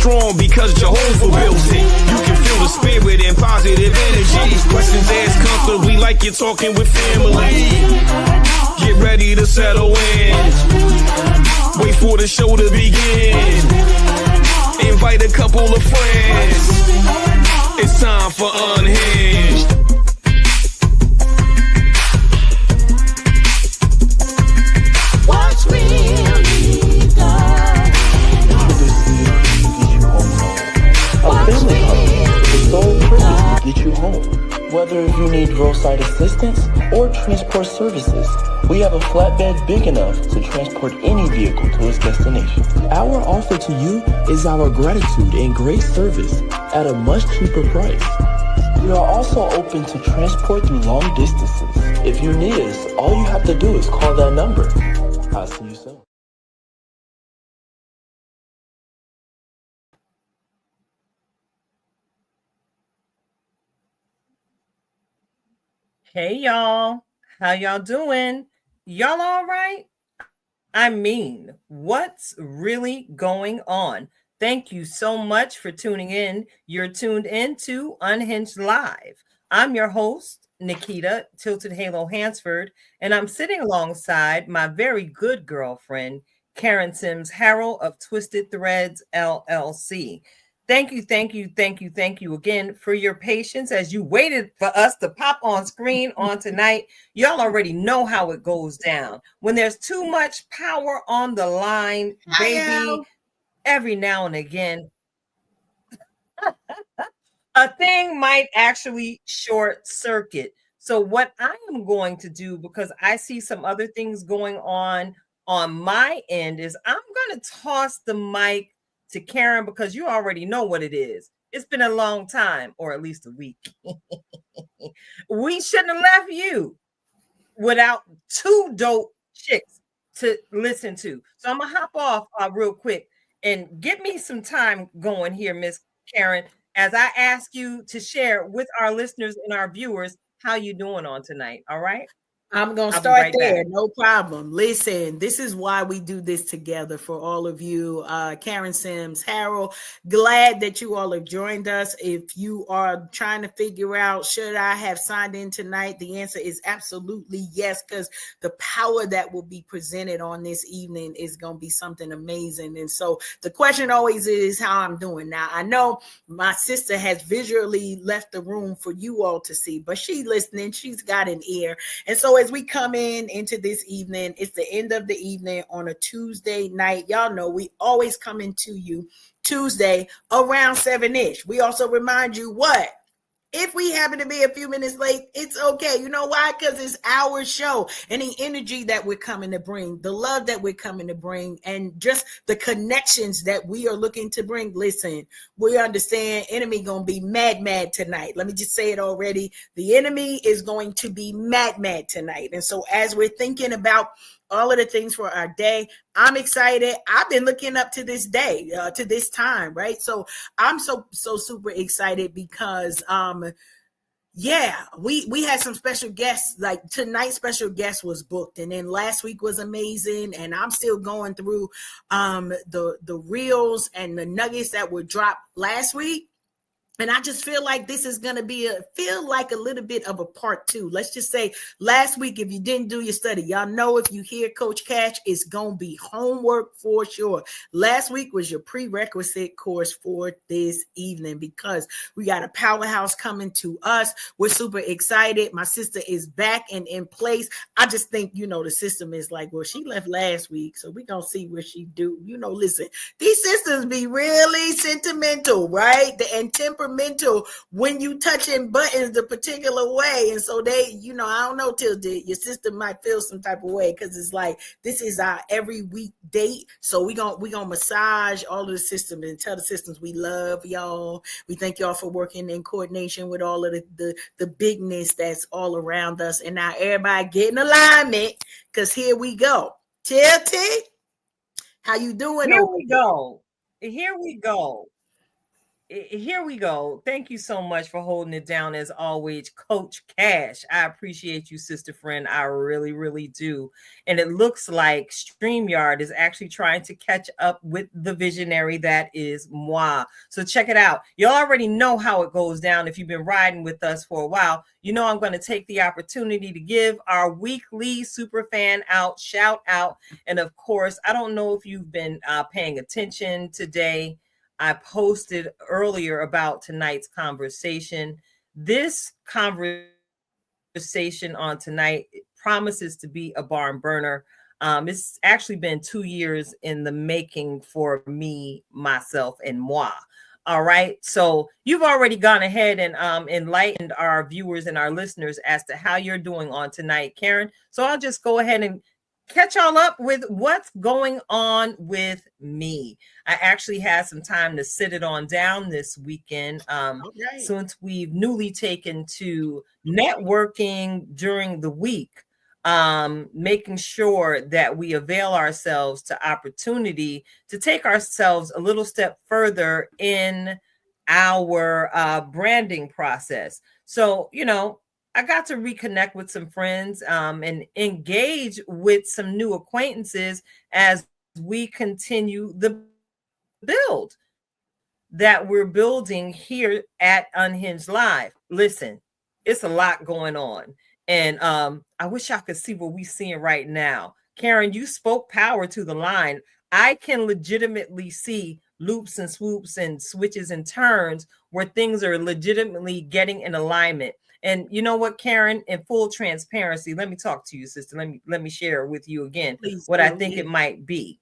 strong because Jehovah built it. You can feel the spirit and positive energy. Questions asked comfortably like you're talking with family. Get ready to settle in. Wait for the show to begin. Invite a couple of friends. It's time for Unhinged. What's really good? A family home is the sole purpose to get you home. Whether you need roadside assistance or transport services, we have a flatbed big enough to transport any vehicle to its destination. Our offer to you is our gratitude and great service at a much cheaper price. We are also open to transport through long distances. If you need us, all you have to do is call that number. I'll see you soon. Hey y'all, how y'all doing? Y'all all right? I mean, what's really going on? Thank you so much for tuning in. You're tuned in to Unhinged Live. I'm your host, Nikita Tilted Halo Hansford, and I'm sitting alongside my very good girlfriend, Karen Sims Harrell of Twisted Threads LLC. Thank you again for your patience as you waited for us to pop on screen on tonight. Y'all already know how it goes down. When there's too much power on the line, baby, every now and again, a thing might actually short circuit. So what I am going to do, because I see some other things going on my end, is I'm going to toss the mic to Karen, because you already know what it is. It's been a long time, or at least a week. We shouldn't have left you without two dope chicks to listen to. So I'm gonna hop off real quick and get me some time going here, Miss Karen, as I ask you to share with our listeners and our viewers how you doing on tonight. All right. I'm going to start there. No problem. Listen, this is why we do this together for all of you. Karen Sims, Harold, glad that you all have joined us. If you are trying to figure out, should I have signed in tonight? The answer is absolutely yes, because the power that will be presented on this evening is going to be something amazing. And so the question always is how I'm doing. Now, I know my sister has visually left the room for you all to see, but she's listening. She's got an ear. And so as we come into this evening, it's the end of the evening on a Tuesday night. Y'all know we always come into you Tuesday around 7-ish. We also remind you what? If we happen to be a few minutes late, it's okay. You know why? Because it's our show, and the energy that we're coming to bring, the love that we're coming to bring, and just the connections that we are looking to bring. Listen, we understand enemy going to be mad tonight. Let me just say it already. The enemy is going to be mad tonight. And so as we're thinking about all of the things for our day, I'm excited. I've been looking up to this day, to this time, right? So I'm so super excited because, we had some special guests. Like tonight's special guest was booked, and then last week was amazing. And I'm still going through the reels and the nuggets that were dropped last week. And I just feel like this is going to be a little bit of a part two. Let's just say last week, if you didn't do your study, y'all know if you hear Coach Cash, it's going to be homework for sure. Last week was your prerequisite course for this evening because we got a powerhouse coming to us. We're super excited. My sister is back and in place. I just think, the system is like, well, she left last week, so we're going to see what she do. Listen, these systems be really sentimental, right? And temperamental when you touching buttons the particular way. And so they, I don't know, Tilda, your sister might feel some type of way because it's like, this is our every week date. So we gonna massage all of the systems and tell the systems we love y'all. We thank y'all for working in coordination with all of the bigness that's all around us. And now everybody get in alignment because here we go. Tilty, how you doing? Here we go. here we go. Thank you so much for holding it down as always, Coach Cash. I appreciate you, sister friend. I really, really do. And it looks like StreamYard is actually trying to catch up with the visionary that is moi. So check it out. You already know how it goes down if you've been riding with us for a while. You know I'm going to take the opportunity to give our weekly super fan shout out. And of course, I don't know if you've been paying attention today. I posted earlier about tonight's conversation. This conversation on tonight promises to be a barn burner. It's actually been 2 years in the making for me, myself, and moi. All right. So you've already gone ahead and enlightened our viewers and our listeners as to how you're doing on tonight, Karen. So I'll just go ahead and catch y'all up with what's going on with me. I actually had some time to sit it on down this weekend. Since we've newly taken to networking during the week, making sure that we avail ourselves to opportunity to take ourselves a little step further in our branding process. So, I got to reconnect with some friends and engage with some new acquaintances as we continue the build that we're building here at Unhinged Live. Listen, it's a lot going on. And I wish I could see what we're seeing right now. Karen, you spoke power to the line. I can legitimately see loops and swoops and switches and turns where things are legitimately getting in alignment. And you know what, Karen, in full transparency, let me talk to you, sister. Let me share with you again what I think it might be.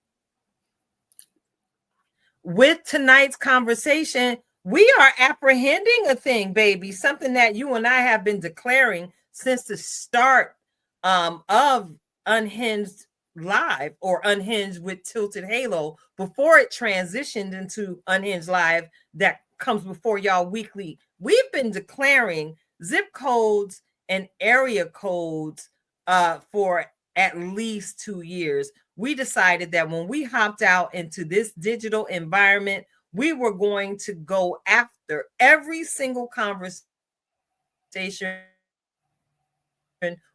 With tonight's conversation, we are apprehending a thing, baby, something that you and I have been declaring since the start of Unhinged Live, or Unhinged with Tilted Halo, before it transitioned into Unhinged Live that comes before y'all weekly. We've been declaring zip codes and area codes for at least 2 years. We decided that when we hopped out into this digital environment, we were going to go after every single conversation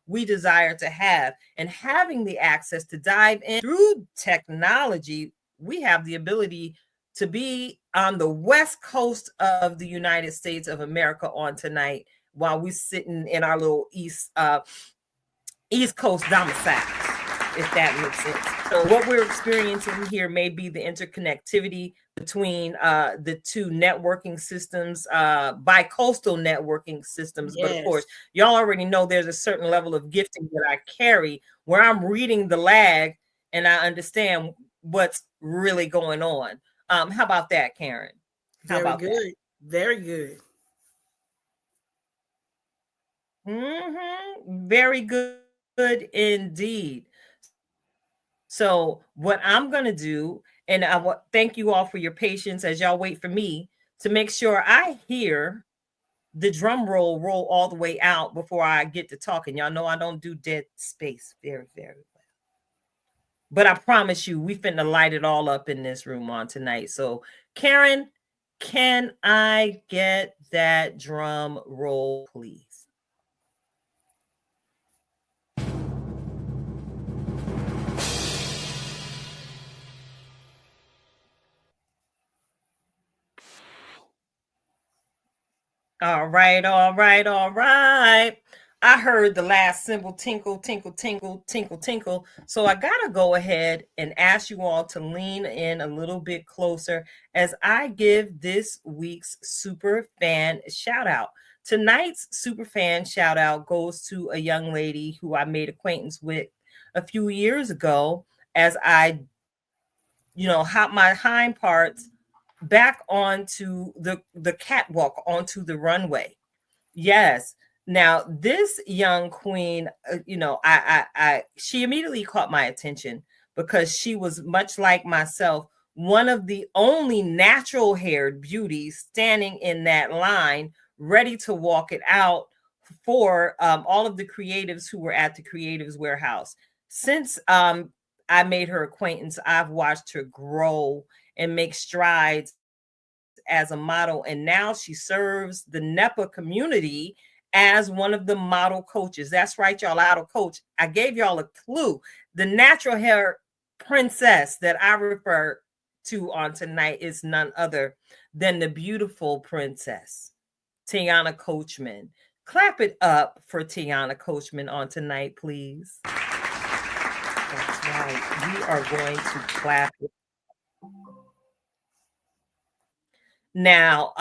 we desire to have. And having the access to dive in through technology, we have the ability to be on the West Coast of the United States of America on tonight, while we're sitting in our little East Coast domiciles, if that makes sense. So what we're experiencing here may be the interconnectivity between the two networking systems, bi-coastal networking systems. Yes. But of course, y'all already know there's a certain level of gifting that I carry where I'm reading the lag and I understand what's really going on. How about that, Karen? How about good. That? Very good. Very good indeed. So what I'm going to do, and I thank you all for your patience as y'all wait for me to make sure I hear the drum roll all the way out before I get to talking. Y'all know I don't do dead space very, very well. But I promise you, we finna light it all up in this room on tonight. So Karen, can I get that drum roll, please? All right. I heard the last symbol tinkle, tinkle, tinkle, tinkle, tinkle. So I got to go ahead and ask you all to lean in a little bit closer as I give this week's super fan shout out. Tonight's super fan shout out goes to a young lady who I made acquaintance with a few years ago as I, hop my hind parts back onto the catwalk, onto the runway. Yes. Now, this young queen, she immediately caught my attention because she was much like myself, one of the only natural haired beauties standing in that line, ready to walk it out for all of the creatives who were at the Creatives Warehouse. Since I made her acquaintance, I've watched her grow and make strides as a model, and now she serves the NEPA community as one of the model coaches. That's right, y'all, out of coach. I gave y'all a clue. The natural hair princess that I refer to on tonight is none other than the beautiful princess, Tiana Coachman. Clap it up for Tiana Coachman on tonight, please. That's right. We are going to clap it. Now,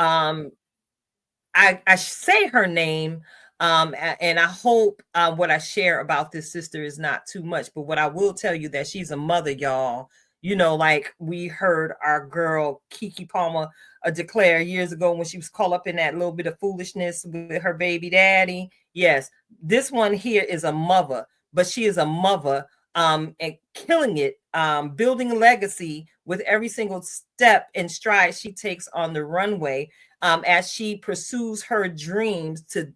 I say her name, and I hope what I share about this sister is not too much, but what I will tell you that she's a mother, y'all. You know, like we heard our girl Keke Palmer declare years ago when she was caught up in that little bit of foolishness with her baby daddy. Yes, this one here is a mother, but she is a mother and killing it, building a legacy with every single step and stride she takes on the runway as she pursues her dreams to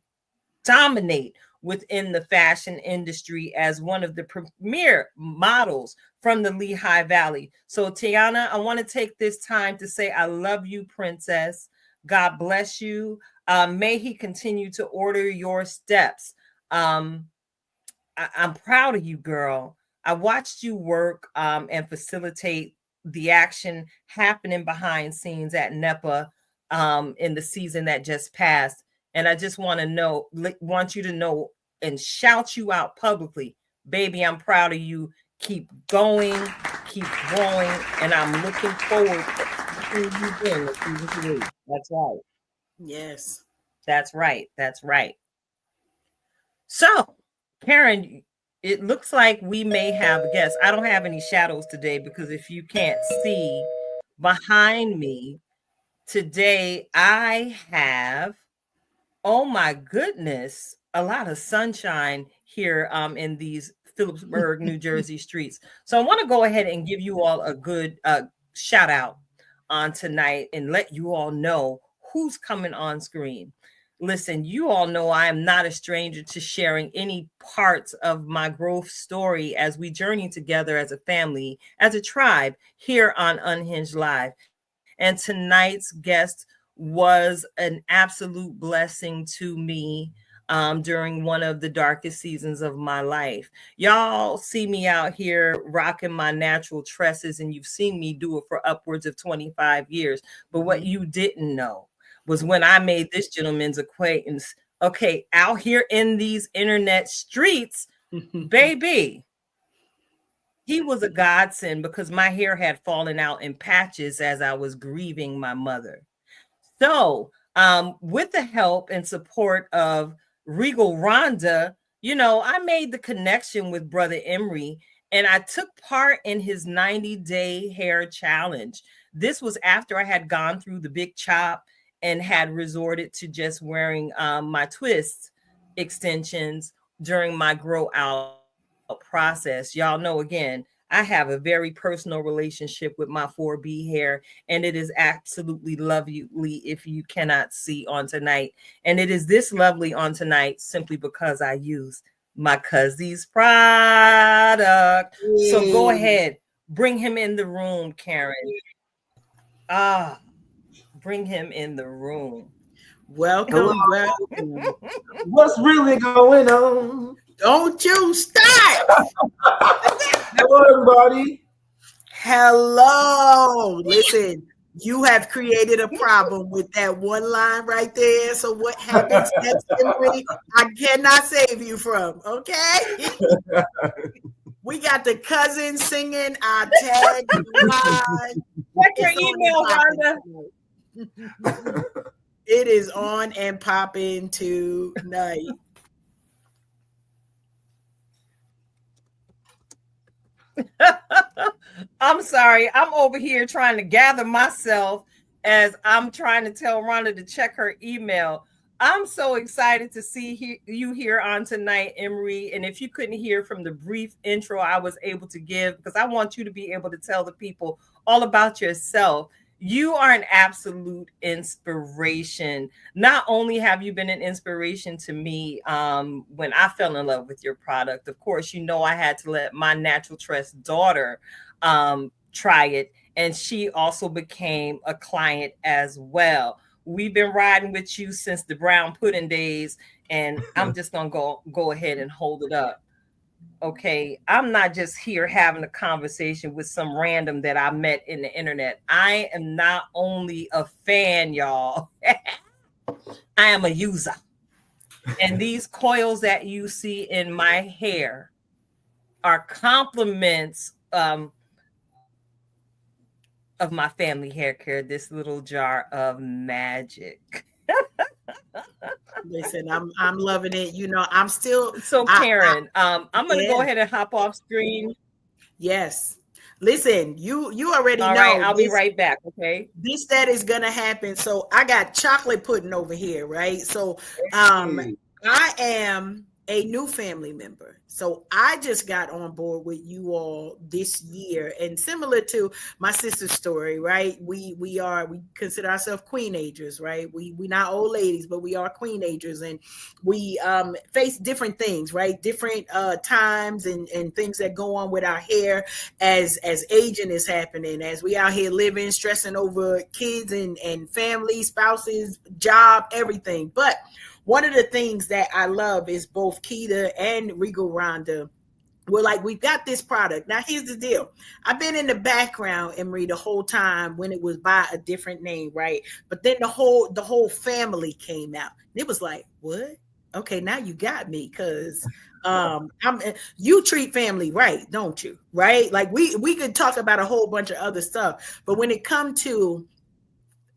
dominate within the fashion industry as one of the premier models from the Lehigh Valley. So Tiana, I want to take this time to say I love you, princess. God bless you. May he continue to order your steps. I'm proud of you, girl. I watched you work and facilitate the action happening behind scenes at NEPA in the season that just passed. And I just want you to know and shout you out publicly, baby, I'm proud of you. Keep going, keep growing, and I'm looking forward to seeing you in season 3. That's right. Yes. That's right. That's right. So, Karen, it looks like we may have a guest. I don't have any shadows today because if you can't see behind me, today I have, oh my goodness, a lot of sunshine here in these Phillipsburg, New Jersey streets. So I want to go ahead and give you all a good shout out on tonight and let you all know who's coming on screen. Listen, you all know I am not a stranger to sharing any parts of my growth story as we journey together as a family, as a tribe here on Unhinged Live. And tonight's guest was an absolute blessing to me during one of the darkest seasons of my life. Y'all see me out here rocking my natural tresses, and you've seen me do it for upwards of 25 years. But what you didn't know was when I made this gentleman's acquaintance, okay, out here in these internet streets, baby, he was a godsend because my hair had fallen out in patches as I was grieving my mother. So with the help and support of Regal Rhonda, you know, I made the connection with Brother Emery, and I took part in his 90-day hair challenge. This was after I had gone through the big chop and had resorted to just wearing my twist extensions during my grow out process. Y'all know, again, I have a very personal relationship with my 4B hair, and it is absolutely lovely if you cannot see on tonight. And it is this lovely on tonight simply because I use my cousin's product. So go ahead, bring him in the room, Karen. Bring him in the room. Welcome. What's really going on? Don't you start. Hello, everybody. Hello. Listen, you have created a problem with that one line right there. So what happens next, Emery, I cannot save you from, okay? We got the cousin singing our tag line. Check your email, Rhonda. It is on and popping tonight. I'm sorry. I'm over here trying to gather myself as I'm trying to tell Rhonda to check her email. I'm so excited to see you here on tonight, Emery. And if you couldn't hear from the brief intro I was able to give, because I want you to be able to tell the people all about yourself. You are an absolute inspiration. Not only have you been an inspiration to me when I fell in love with your product, of course, you know I had to let my natural trust daughter try it. and she also became a client as well. We've been riding with you since the brown pudding days, and I'm just gonna go ahead and hold it up. Okay, I'm not just here having a conversation with some random that I met in the internet. I am not only a fan, y'all. I am a user. And these coils that you see in my hair are compliments of my family hair care, this little jar of magic. Listen, I'm loving it. You know, I'm still so Karen. I'm gonna go ahead and hop off screen. Yes. Listen, you already All know. Right, I'll be right back. Okay. That is gonna happen. So I got chocolate pudding over here, right? So I am a new family member. So I just got on board with you all this year, and similar to my sister's story, right? We consider ourselves queenagers, right? We not old ladies, but we are queenagers, and we face different things, right? Different times and things that go on with our hair as aging is happening, as we out here living, stressing over kids and family, spouses, job, everything. But one of the things that I love is both Keita and Regal Rhonda. We're like, we've got this product. Now, here's the deal. I've been in the background, Emery, the whole time when it was by a different name, right? But then the whole family came out. It was like, what? Okay, now you got me, because you treat family right, don't you? Right? Like we could talk about a whole bunch of other stuff, but when it comes to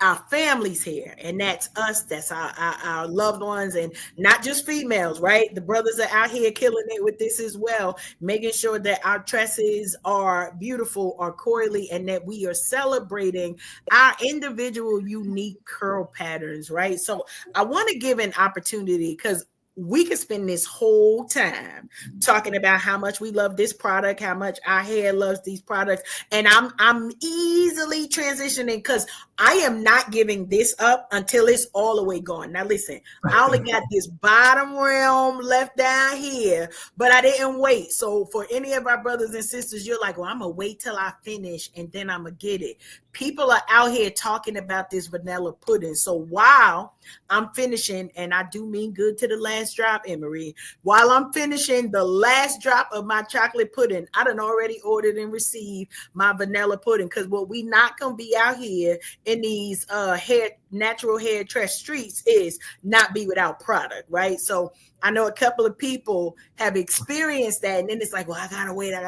our families here, and that's us, that's our loved ones, and not just females, right? The brothers are out here killing it with this as well, making sure that our tresses are beautiful, are coily, and that we are celebrating our individual unique curl patterns, right? So I want to give an opportunity, because we could spend this whole time talking about how much we love this product, how much our hair loves these products. And I'm easily transitioning, because I am not giving this up until it's all the way gone. Now, listen, I only got this bottom realm left down here, but I didn't wait. So for any of our brothers and sisters, you're like, well, I'm going to wait till I finish and then I'm going to get it. People are out here talking about this vanilla pudding. So while I'm finishing, and I do mean good to the last drop, Emery, while I'm finishing the last drop of my chocolate pudding, I done already ordered and received my vanilla pudding, because what we not going to be out here in these natural hair tress streets is not be without product, right? So I know a couple of people have experienced that, and then it's like, well, I gotta wait. I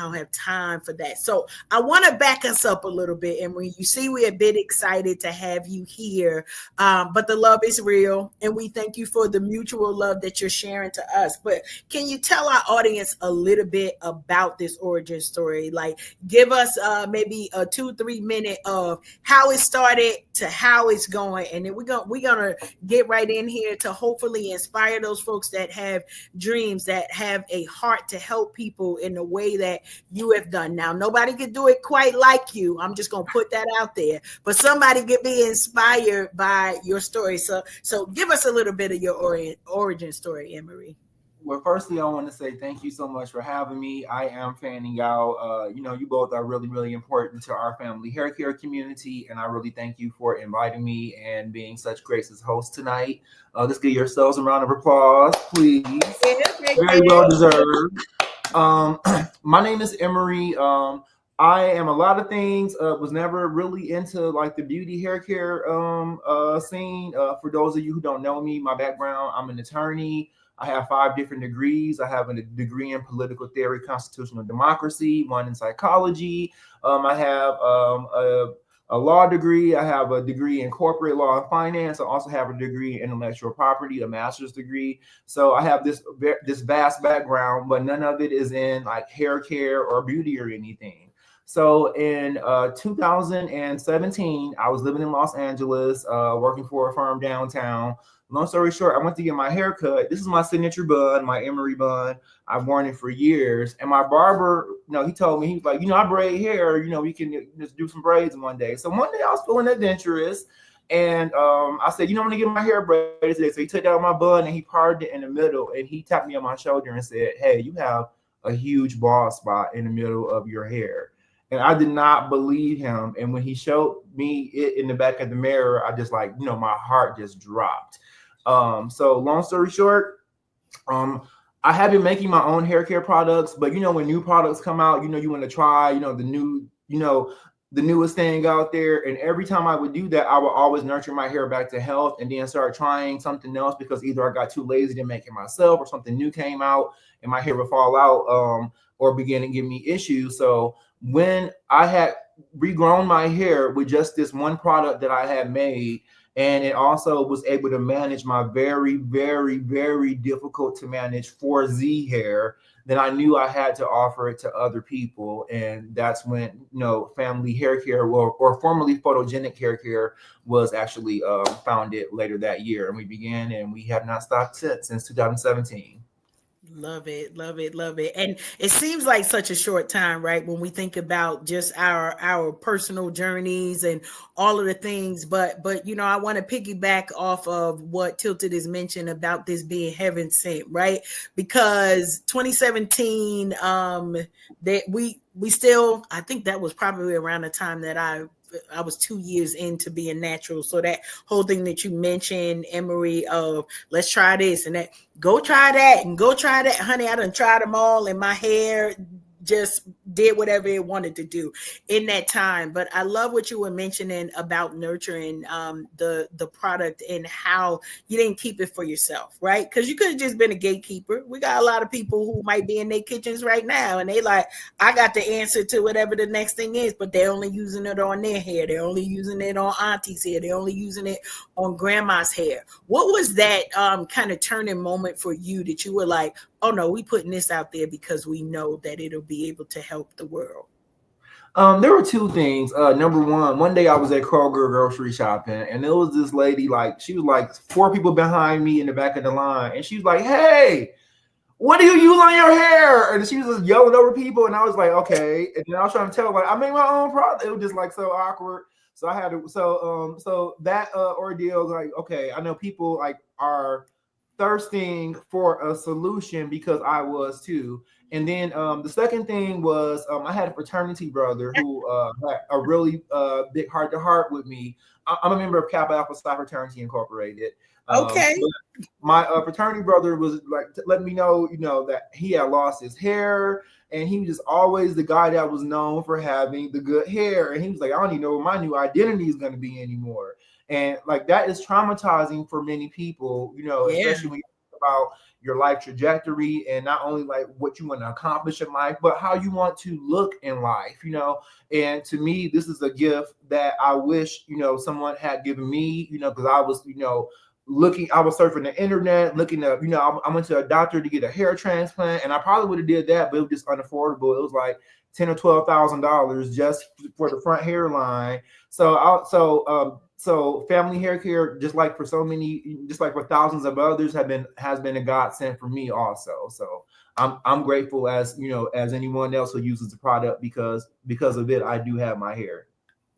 don't have time for that. So I want to back us up a little bit, and when you see we're a bit excited to have you here, but the love is real, and we thank you for the mutual love that you're sharing to us. But can you tell our audience a little bit about this origin story? Like, give us maybe a 2-3 minute of how it started to how it's going, and then we're gonna get right in here to hopefully inspire those folks that have dreams, that have a heart to help people in the way that you have done. Now, nobody could do it quite like you. I'm just going to put that out there, but somebody could be inspired by your story. So give us a little bit of your origin story, Emery. Well, firstly, I want to say thank you so much for having me. I am fanning out. You both are really, really important to our family hair care community, and I really thank you for inviting me and being such grace as host tonight. Let's give yourselves a round of applause, please. Very well deserved. My name is Emery. I am a lot of things. Was never really into like the beauty hair care scene. For those of you who don't know me, my background, I'm an attorney. I have 5 different degrees. I have a degree in political theory, constitutional democracy, one in psychology. I have a law degree. I have a degree in corporate law and finance. I also have a degree in intellectual property, a master's degree. So I have this vast background, but none of it is in like hair care or beauty or anything. So in 2017, I was living in Los Angeles, working for a firm downtown. Long story short, I went to get my hair cut. This is my signature bun, my Emery bun. I've worn it for years. And my barber, he told me, he was like, I braid hair, we can just do some braids one day. So one day I was feeling adventurous. And I said, I'm going to get my hair braided today. So he took out my bun and he parted it in the middle. And he tapped me on my shoulder and said, hey, you have a huge bald spot in the middle of your hair. And I did not believe him. And when he showed me it in the back of the mirror, I just like, my heart just dropped. So long story short, I have been making my own hair care products, but when new products come out, you want to try, the newest thing out there. And every time I would do that, I would always nurture my hair back to health and then start trying something else because either I got too lazy to make it myself or something new came out and my hair would fall out or begin to give me issues. So when I had regrown my hair with just this one product that I had made, and it also was able to manage my very, very, very difficult to manage 4Z hair, then I knew I had to offer it to other people. And that's when, Phamily Hair Care, or formerly Photogenic Hair Care, was actually founded later that year. And we began, and we have not stopped since 2017. Love it, love it, love it. And it seems like such a short time, right? When we think about just our personal journeys and all of the things. But I want to piggyback off of what Tilted is mentioned about this being heaven sent, right? Because 2017, that we still, I think that was probably around the time that I was 2 years into being natural. So that whole thing that you mentioned, Emery, of let's try this and that, go try that and go try that. Honey, I done tried them all and my hair just did whatever it wanted to do in that time. But I love what you were mentioning about nurturing the product and how you didn't keep it for yourself, right? Because you could have just been a gatekeeper. We got a lot of people who might be in their kitchens right now and they like, I got the answer to whatever the next thing is, but they're only using it on their hair. They're only using it on auntie's hair. They're only using it on grandma's hair. What was that kind of turning moment for you that you were like, oh no, we putting this out there because we know that it'll be able to help the world? There were two things. Number one day I was at Kroger grocery shopping, and there was this lady, like, she was like 4 people behind me in the back of the line, and she was like, "Hey, what do you use on your hair?" And she was just yelling over people, and I was like, "Okay." And then I was trying to tell her, like, I made my own product. It was just like so awkward. So I had to. So that ordeal, like, okay, I know people like are thirsting for a solution because I was too. And then the second thing was I had a fraternity brother who had a really big heart to heart with me. I'm a member of Kappa Alpha Psi Fraternity Incorporated. Okay. My fraternity brother was like letting me know, that he had lost his hair, and he was just always the guy that was known for having the good hair. And he was like, I don't even know what my new identity is going to be anymore. And like that is traumatizing for many people, especially when you think about your life trajectory and not only like what you want to accomplish in life, but how you want to look in life, And to me, this is a gift that I wish, someone had given me, because I was, I was surfing the internet, looking up, I went to a doctor to get a hair transplant, and I probably would have did that, but it was just unaffordable. It was like $10,000 or $12,000 just for the front hairline. So Phamily Hair Care, just like for thousands of others, has been a godsend for me also. So I'm grateful as anyone else who uses the product because of it, I do have my hair.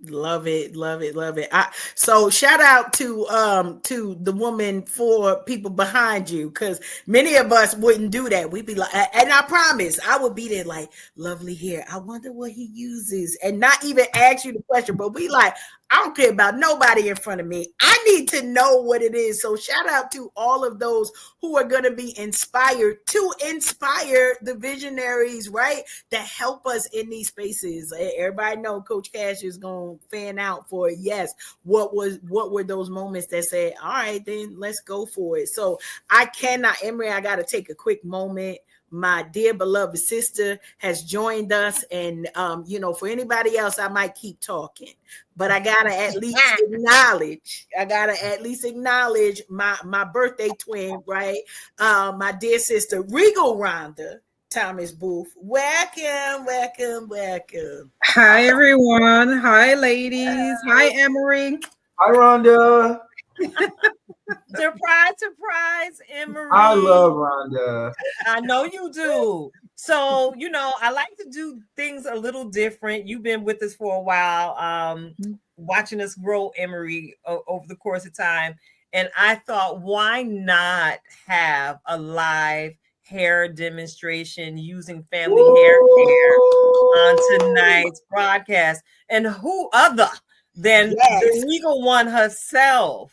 Love it, love it, love it. So shout out to the woman, 4 people behind you, because many of us wouldn't do that. We'd be like, and I promise I would be there like, lovely hair, I wonder what he uses, and not even ask you the question, but be like, I don't care about nobody in front of me. I need to know what it is. So shout out to all of those who are going to be inspired to inspire the visionaries, right? That help us in these spaces. Everybody know Coach Cash is going to fan out for it. Yes. What were those moments that said, all right, then let's go for it. So I cannot, Emery, I got to take a quick moment. My dear beloved sister has joined us, and for anybody else, I might keep talking, but I gotta at least acknowledge my birthday twin, right? My dear sister, Regal Rhonda Thomas Booth. Welcome. Hi everyone. Hi ladies. Hi Emery. Hi Rhonda. Surprise, Emery. I love Rhonda. I know you do. So, I like to do things a little different. You've been with us for a while, watching us grow, Emery, over the course of time. And I thought, why not have a live hair demonstration using family hair care on tonight's broadcast. And who other than the legal one herself?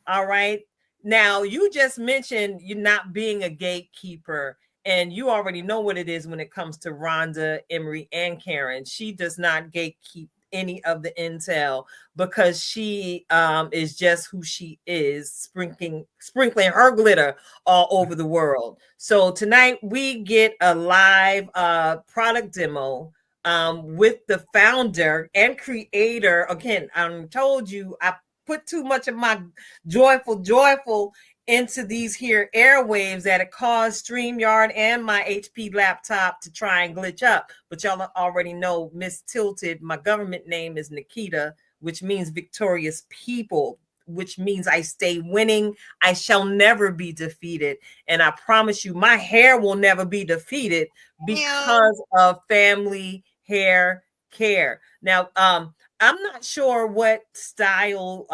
All right. Now, you just mentioned you not being a gatekeeper, and you already know what it is when it comes to Rhonda, Emery, and Karen. She does not gatekeep any of the intel because she is just who she is, sprinkling her glitter all over the world. So tonight we get a live product demo with the founder and creator. Again, I told you I put too much of my joyful into these here airwaves that it caused StreamYard and my HP laptop to try and glitch up. But y'all already know Miss Tilted, my government name is Nikita, which means victorious people, which means I stay winning. I shall never be defeated. And I promise you, my hair will never be defeated because of family hair care. Now, I'm not sure what style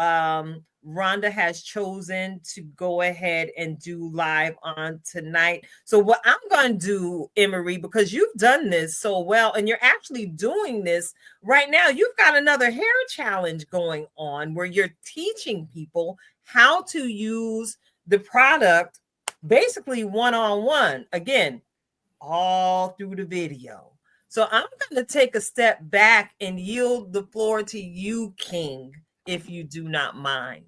Rhonda has chosen to go ahead and do live on tonight. So what I'm going to do, Emery, because you've done this so well and you're actually doing this right now, you've got another hair challenge going on where you're teaching people how to use the product basically one-on-one, again, all through the video. So I'm going to take a step back and yield the floor to you, King, if you do not mind.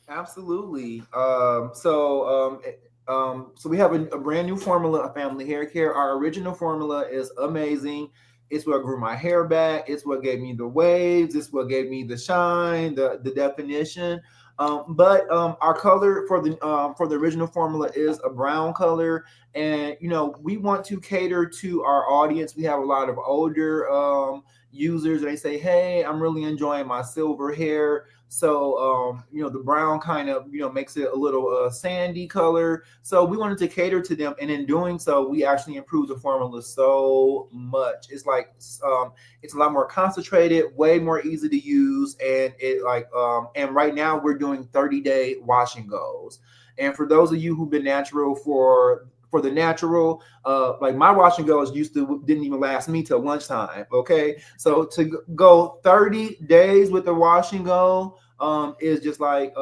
Absolutely. So we have a brand new formula of family hair care. Our original formula is amazing. It's what grew my hair back. It's what gave me the waves. It's what gave me the shine, the definition. But our color for the original formula is a brown color, and we want to cater to our audience. We have a lot of older users. They say, "Hey, I'm really enjoying my silver hair." So the brown kind of makes it a little sandy color. So we wanted to cater to them, and in doing so, we actually improved the formula so much. It's like it's a lot more concentrated, way more easy to use, and and right now we're doing 30-day wash and goes. And for those of you who've been natural for the natural, like my wash and goes didn't even last me till lunchtime. Okay, so to go 30 days with the wash and go is just like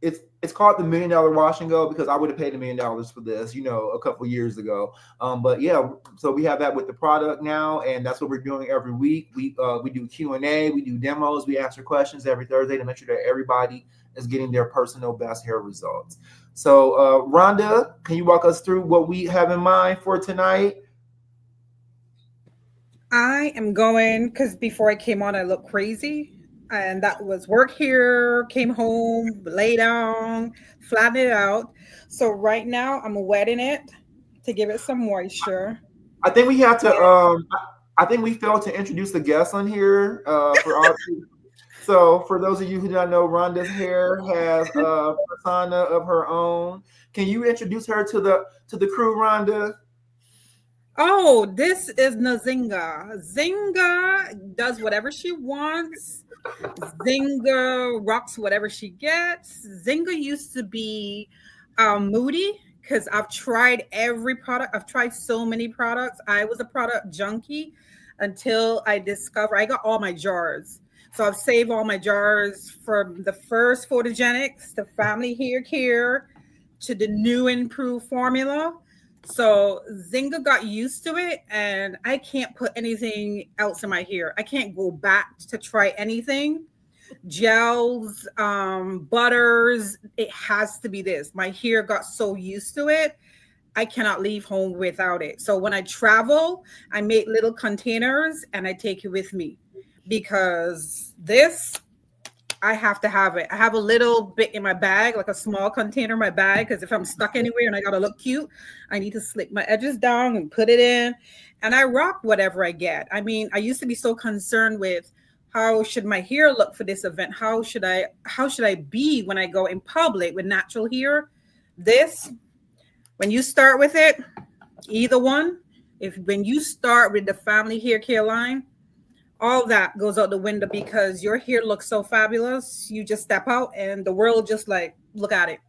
it's called the $1 million wash and go because I would have paid $1 million for this, a couple years ago. But yeah, so we have that with the product now, and that's what we're doing every week. We do Q&A, we do demos, we answer questions every Thursday to make sure that everybody is getting their personal best hair results. So, Rhonda, can you walk us through what we have in mind for tonight? I am going, because before I came on, I looked crazy. And that was work here, came home, lay down, flatten it out. So right now, I'm wetting it to give it some moisture. I think we have to, I think we failed to introduce the guests on here for our So for those of you who do not know, Rhonda's hair has a persona of her own. Can you introduce her to the crew, Rhonda? Oh, this is Nazinga. Zinga does whatever she wants. Zinga rocks whatever she gets. Zinga used to be moody because I've tried every product. I've tried so many products. I was a product junkie until I discovered I got all my jars. So I've saved all my jars from the first photogenics, the family hair care, to the new improved formula. So Zinga got used to it, and I can't put anything else in my hair. I can't go back to try anything. Gels, butters, it has to be this. My hair got so used to it, I cannot leave home without it. So when I travel, I make little containers and I take it with me. Because this, I have to have it. I have a little bit in my bag, like a small container in my bag, because if I'm stuck anywhere and I gotta look cute, I need to slick my edges down and put it in. And I rock whatever I get. I mean, I used to be so concerned with how should my hair look for this event? How should I be when I go in public with natural hair? This, when you start with it, either one, when you start with the family hair care line, all that goes out the window because your hair looks so fabulous. You just step out and the world just like, look at it.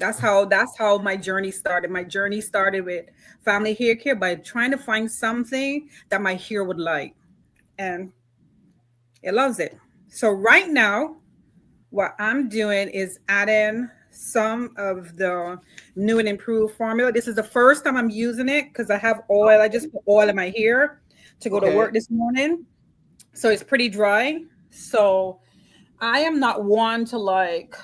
That's how my journey started. My journey started with family hair care by trying to find something that my hair would like, and it loves it. So right now, what I'm doing is adding some of the new and improved formula. This is the first time I'm using it because I have oil. I just put oil in my hair to go to work this morning. So it's pretty dry. So I am not one to like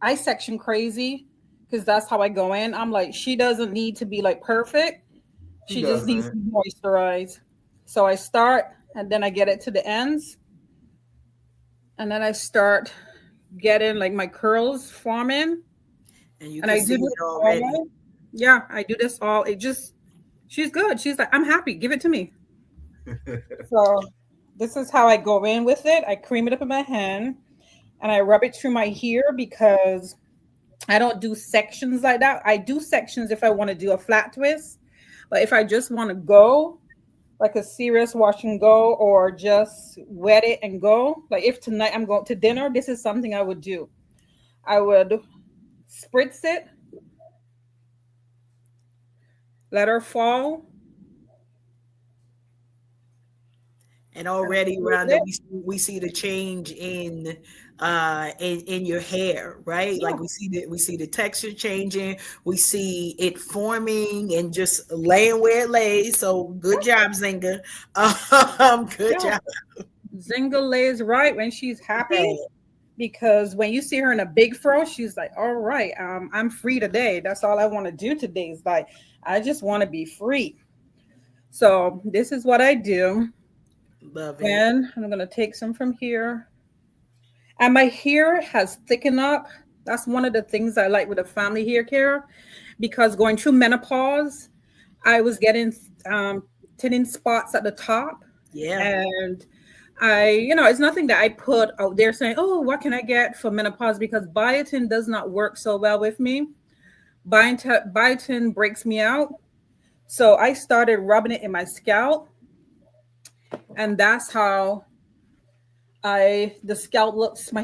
I section crazy because that's how I go in. I'm like, she doesn't need to be like perfect. She just needs to be moisturized. So I start and then I get it to the ends. And then I start getting like my curls forming. And you can see it already. Yeah, I do this all. She's good. She's like, I'm happy. Give it to me. So this is how I go in with it. I cream it up in my hand and I rub it through my hair because I don't do sections like that. I do sections if I want to do a flat twist. But if I just want to go like a serious wash and go or just wet it and go, like if tonight I'm going to dinner, this is something I would do. I would spritz it, let her fall. And already, Rhonda, we see the change in your hair, right? Yeah. Like we see the texture changing, we see it forming and just laying where it lays. So good job, Zinga. Good job. Zinga lays right when she's happy. Because when you see her in a big fro, she's like, all right, I'm free today. That's all I want to do today. Is like, I just want to be free. So this is what I do. Love it. And I'm going to take some from here. And my hair has thickened up. That's one of the things I like with the family hair care. Because going through menopause, I was getting thinning spots at the top. Yeah. And it's nothing that I put out there saying, oh, what can I get for menopause? Because biotin does not work so well with me. Biotin breaks me out. So I started rubbing it in my scalp. And that's how my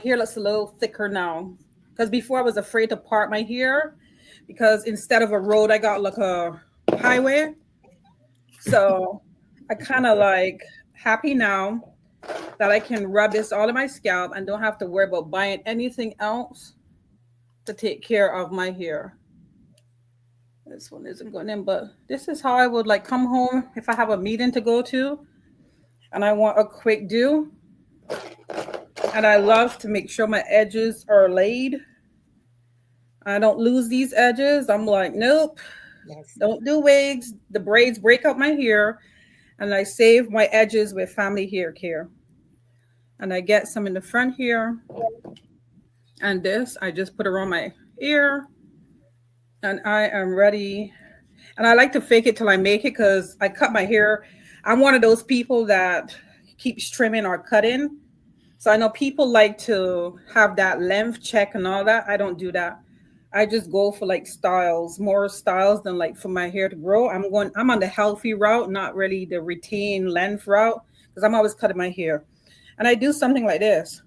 hair looks a little thicker now. Because before I was afraid to part my hair because instead of a road, I got like a highway. So I kind of like happy now that I can rub this all in my scalp and don't have to worry about buying anything else to take care of my hair. This one isn't going in, but this is how I would like come home if I have a meeting to go to and I want a quick do. And I love to make sure my edges are laid. I don't lose these edges. I'm like, nope, don't do wigs. The braids break up my hair. And I save my edges with family hair care. And I get some in the front here. And this, I just put around my ear. And I am ready. And I like to fake it till I make it because I cut my hair. I'm one of those people that keeps trimming or cutting. So I know people like to have that length check and all that. I don't do that. I just go for like more styles than like for my hair to grow. I'm on the healthy route, not really the retain length route because I'm always cutting my hair. And I do something like this.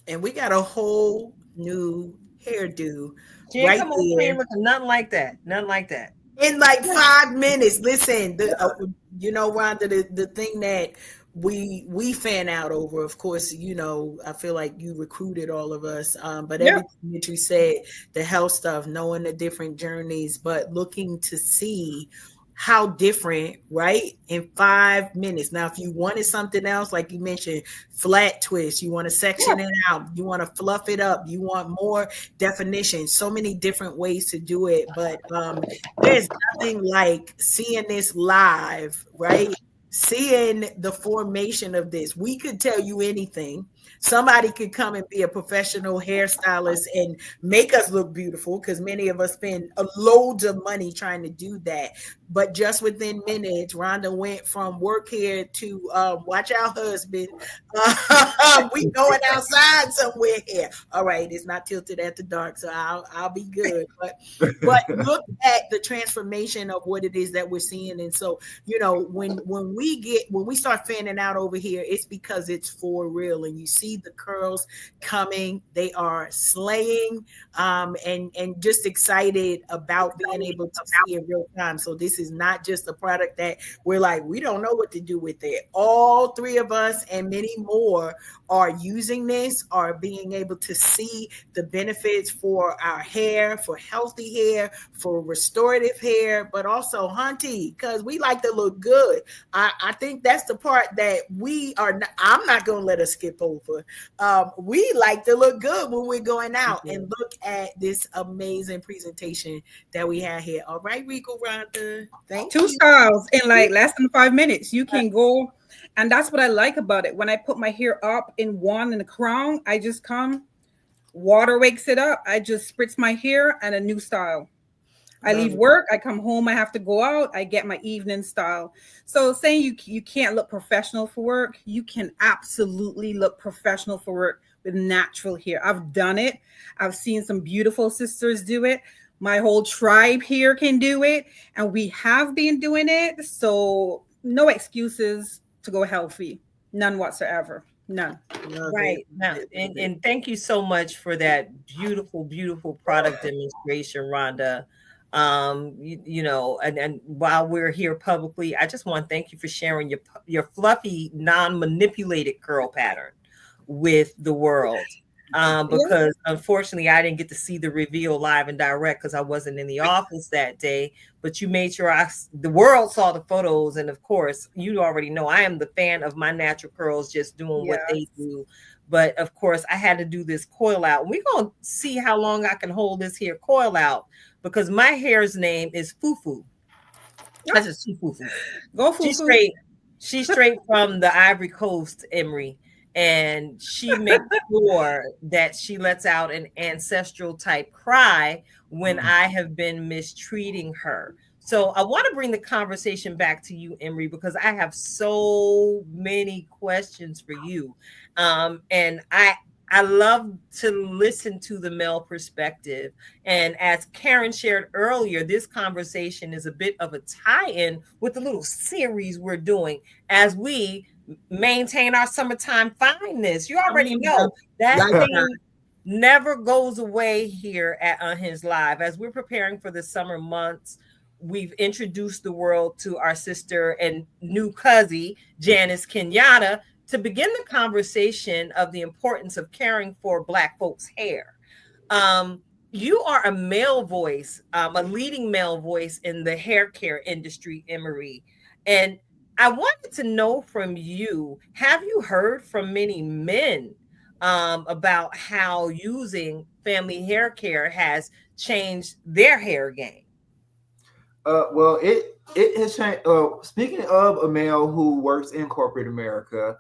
And we got a whole new hairdo. Can't come over here with nothing like that. Nothing like that. In like 5 minutes. Listen, Rhonda, the thing that we fan out over, of course, I feel like you recruited all of us, but everything that you said, the health stuff, knowing the different journeys, but looking to see how different, right? In 5 minutes. Now, if you wanted something else, like you mentioned, flat twist, you want to section it out, you want to fluff it up, you want more definition, so many different ways to do it. But there's nothing like seeing this live, right? Seeing the formation of this. We could tell you anything. Somebody could come and be a professional hairstylist and make us look beautiful because many of us spend loads of money trying to do that. But just within minutes, Rhonda went from work here to watch our husband. We going outside somewhere here. All right, it's not tilted at the dark, so I'll be good. But look at the transformation of what it is that we're seeing. And so, when we start fanning out over here, it's because it's for real. And you see the curls coming. They are slaying, and just excited about being able to see in real time. So this is not just a product that we're like, we don't know what to do with it. All three of us and many more are using this, are being able to see the benefits for our hair, for healthy hair, for restorative hair, but also hunty, because we like to look good. I think that's the part that we are not, I'm not going to let us skip over. We like to look good when we're going out, and look at this amazing presentation that we have here. All right, Rico Rhonda. Thank you. 2 styles in like less than 5 minutes. You can go, and that's what I like about it. When I put my hair up in one in the crown, I just come, water wakes it up. I just spritz my hair and a new style. I leave work, I come home, I have to go out, I get my evening style. So saying you can't look professional for work, you can absolutely look professional for work with natural hair. I've done it. I've seen some beautiful sisters do it. My whole tribe here can do it, and we have been doing it. So no excuses to go healthy. None whatsoever. None. Right. Now, and thank you so much for that beautiful, beautiful product demonstration, Rhonda. You know, and while we're here publicly, I just want to thank you for sharing your fluffy, non-manipulated curl pattern with the world. Because unfortunately I didn't get to see the reveal live and direct because I wasn't in the office that day, but you made sure the world saw the photos. And of course, you already know I am the fan of my natural curls just doing what they do. But of course, I had to do this coil out. We're going to see how long I can hold this here coil out, because my hair's name is Fufu. That's just Fufu. Go Fufu. She's straight from the Ivory Coast, Emery. And she makes sure that she lets out an ancestral type cry when I have been mistreating her. So I want to bring the conversation back to you, Emery, because I have so many questions for you. And I love to listen to the male perspective. And as Karen shared earlier, this conversation is a bit of a tie-in with the little series we're doing as we maintain our summertime fineness. You already know that thing never goes away here at Unhinged Live. As we're preparing for the summer months, we've introduced the world to our sister and new cousin, Janice Kenyatta, to begin the conversation of the importance of caring for Black folks' hair. You are a male voice, a leading male voice in the hair care industry, Emery. And I wanted to know from you, have you heard from many men about how using family hair care has changed their hair game? Well, it has changed. Speaking of a male who works in corporate America,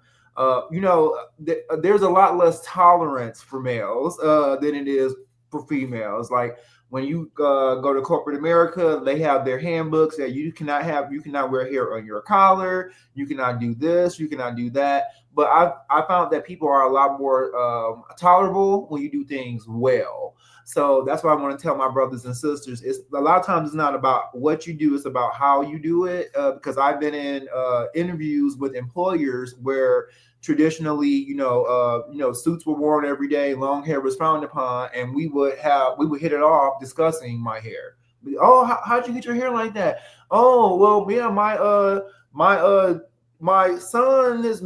you know, there's a lot less tolerance for males than it is for females. Like when you go to corporate America, they have their handbooks that you cannot wear hair on your collar, you cannot do this, you cannot do that. But I found that people are a lot more tolerable when you do things well. So that's why I want to tell my brothers and sisters, it's a lot of times it's not about what you do, it's about how you do it. Because I've been in interviews with employers where traditionally, you know, suits were worn every day, long hair was frowned upon, and we would hit it off discussing my hair. Oh, how'd you get your hair like that? Oh, well, yeah, my son's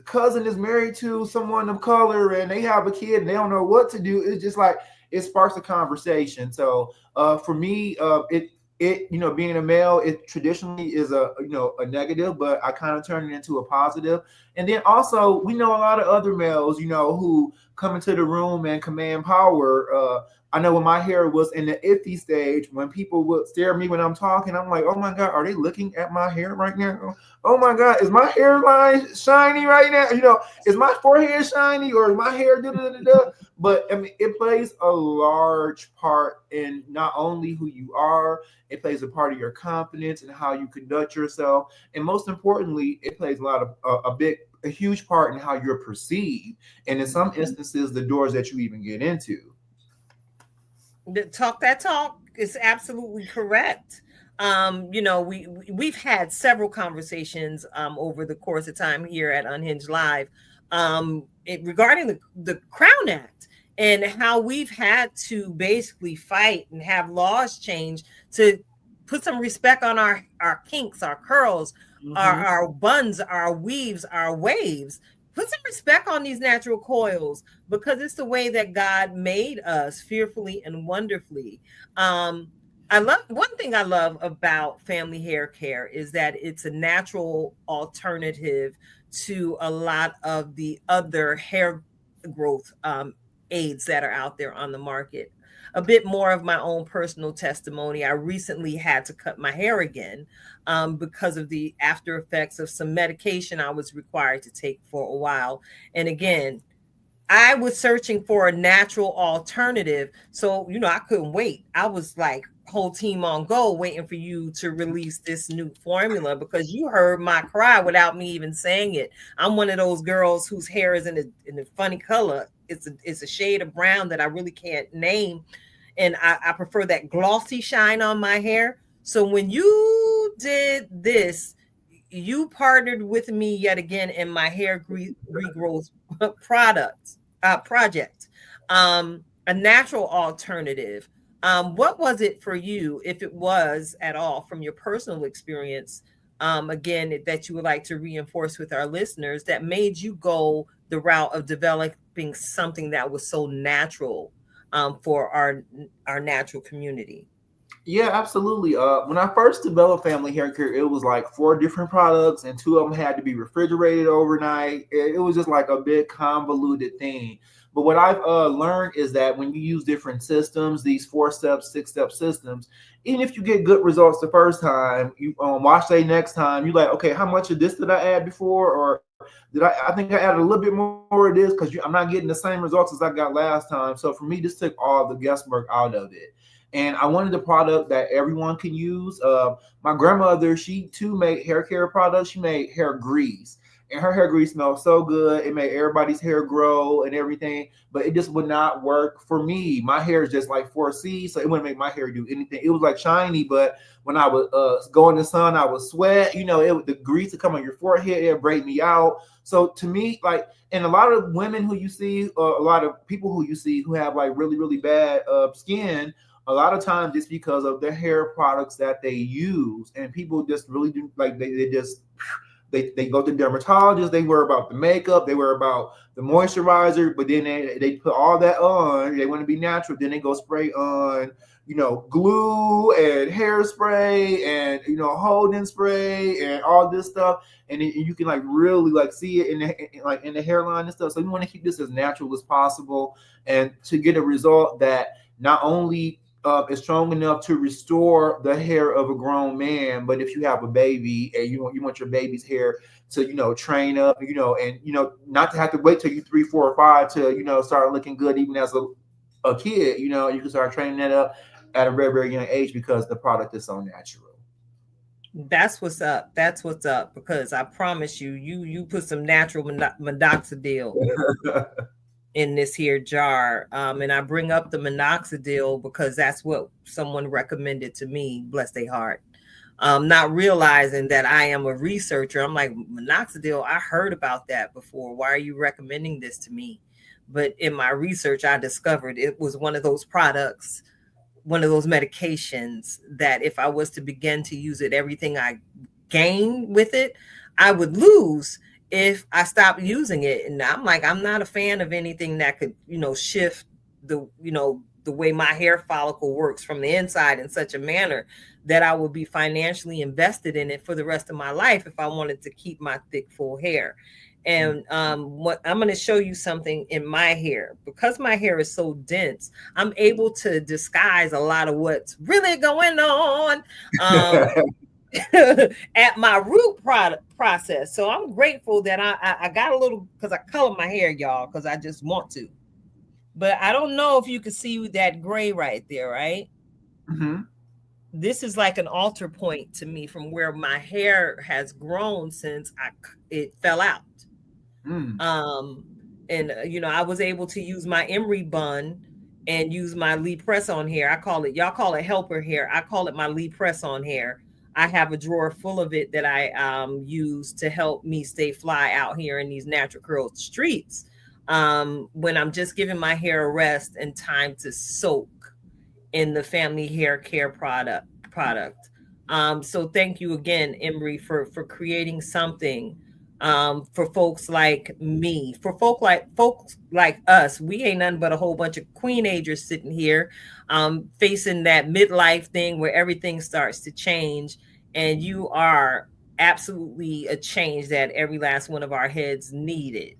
cousin is married to someone of color, and they have a kid, and they don't know what to do. It's just like it sparks a conversation. So for me, it you know, being a male, it traditionally is a negative, but I kind of turn it into a positive. And then also we know a lot of other males, you know, who come into the room and command power. I know when my hair was in the iffy stage, when people would stare at me when I'm talking, I'm like, oh my God, are they looking at my hair right now? Oh my God, is my hairline shiny right now? You know, is my forehead shiny or is my hair da-da-da-da? But I mean, it plays a large part in not only who you are, it plays a part of your confidence and how you conduct yourself. And most importantly, it plays a huge part in how you're perceived. And in some instances, the doors that you even get into. That talk is absolutely correct. You know, we've had several conversations over the course of time here at Unhinged Live regarding the Crown Act and how we've had to basically fight and have laws change to put some respect on our kinks, our curls, our buns, our weaves, our waves. Put some respect on these natural coils because it's the way that God made us fearfully and wonderfully. I love one thing I love about family hair care is that it's a natural alternative to a lot of the other hair growth aids that are out there on the market. A bit more of my own personal testimony. I recently had to cut my hair again because of the after effects of some medication I was required to take for a while. And again, I was searching for a natural alternative. So, I couldn't wait. I was like, whole team on go waiting for you to release this new formula because you heard my cry without me even saying it. I'm one of those girls whose hair is in a funny color. It's a shade of brown that I really can't name. And I prefer that glossy shine on my hair. So when you did this, you partnered with me yet again in my hair regrowth project, a natural alternative. What was it for you, if it was at all, from your personal experience, again, that you would like to reinforce with our listeners that made you go the route of developing something that was so natural for our natural community? Yeah, absolutely. When I first developed family hair care, it was like 4 different products, and 2 of them had to be refrigerated overnight. It was just like a big convoluted thing. But what I've learned is that when you use different systems, these 4-step, 6-step systems, even if you get good results the first time, you wash day next time, you're like, okay, how much of this did I add before? Or I think I added a little bit more of this because I'm not getting the same results as I got last time. So for me, this took all the guesswork out of it. And I wanted a product that everyone can use. My grandmother, she too made hair care products. She made hair grease. And her hair grease smelled so good. It made everybody's hair grow and everything. But it just would not work for me. My hair is just like 4C, so it wouldn't make my hair do anything. It was like shiny, but when I would go in the sun, I would sweat. The grease would come on your forehead. It would break me out. So to me, and a lot of women who you see, a lot of people who you see who have like really, really bad skin, a lot of times it's because of the hair products that they use, and people just really do they go to dermatologists, they worry about the makeup, they worry about the moisturizer, but then they put all that on. They want to be natural, then they go spray on glue and hairspray and holding spray and all this stuff, and you can really see it in the hairline and stuff. So you want to keep this as natural as possible, and to get a result that not only is strong enough to restore the hair of a grown man, but if you have a baby and you want your baby's hair to train up, and not to have to wait till you 3, 4, or 5 to start looking good even as a kid, you can start training that up at a very, very young age because the product is so natural. That's what's up. That's what's up. Because I promise you put some natural minoxidil in this here jar. And I bring up the minoxidil because that's what someone recommended to me, bless their heart. Not realizing that I am a researcher. I'm like, minoxidil, I heard about that before. Why are you recommending this to me? But in my research, I discovered it was one of those products, one of those medications that if I was to begin to use it, everything I gain with it, I would lose if I stopped using it. And I'm like, I'm not a fan of anything that could, shift the way my hair follicle works from the inside in such a manner that I would be financially invested in it for the rest of my life if I wanted to keep my thick, full hair. And what I'm going to show you something in my hair. Because my hair is so dense, I'm able to disguise a lot of what's really going on at my root process. So I'm grateful that I got a little, because I color my hair, y'all, because I just want to. But I don't know if you can see that gray right there, right? Mm-hmm. This is like an altar point to me from where my hair has grown since it fell out. And I was able to use my Emery bun and use my Lee press on hair. Y'all call it helper hair. I call it my Lee press on hair. I have a drawer full of it that I use to help me stay fly out here in these natural curl streets. When I'm just giving my hair a rest and time to soak in the family hair care product. So thank you again, Emery, for creating something for folks like me, for folks like us. We ain't nothing but a whole bunch of queenagers sitting here, facing that midlife thing where everything starts to change, and you are absolutely a change that every last one of our heads needed.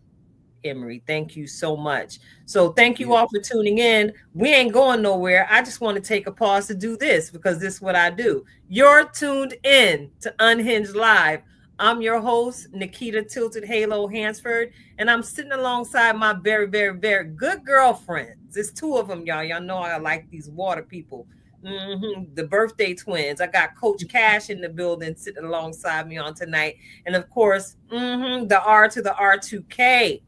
Emery, thank you so much. So thank you all for tuning in. We ain't going nowhere. I just want to take a pause to do this because this is what I do. You're tuned in to Unhinged Live. I'm your host, Nikita Tilted Halo Hansford, and I'm sitting alongside my very, very, very good girlfriends. There's two of them, y'all. Y'all know I like these water people. The birthday twins. I got Coach Cash in the building sitting alongside me on tonight. And of course, the R to the R2K.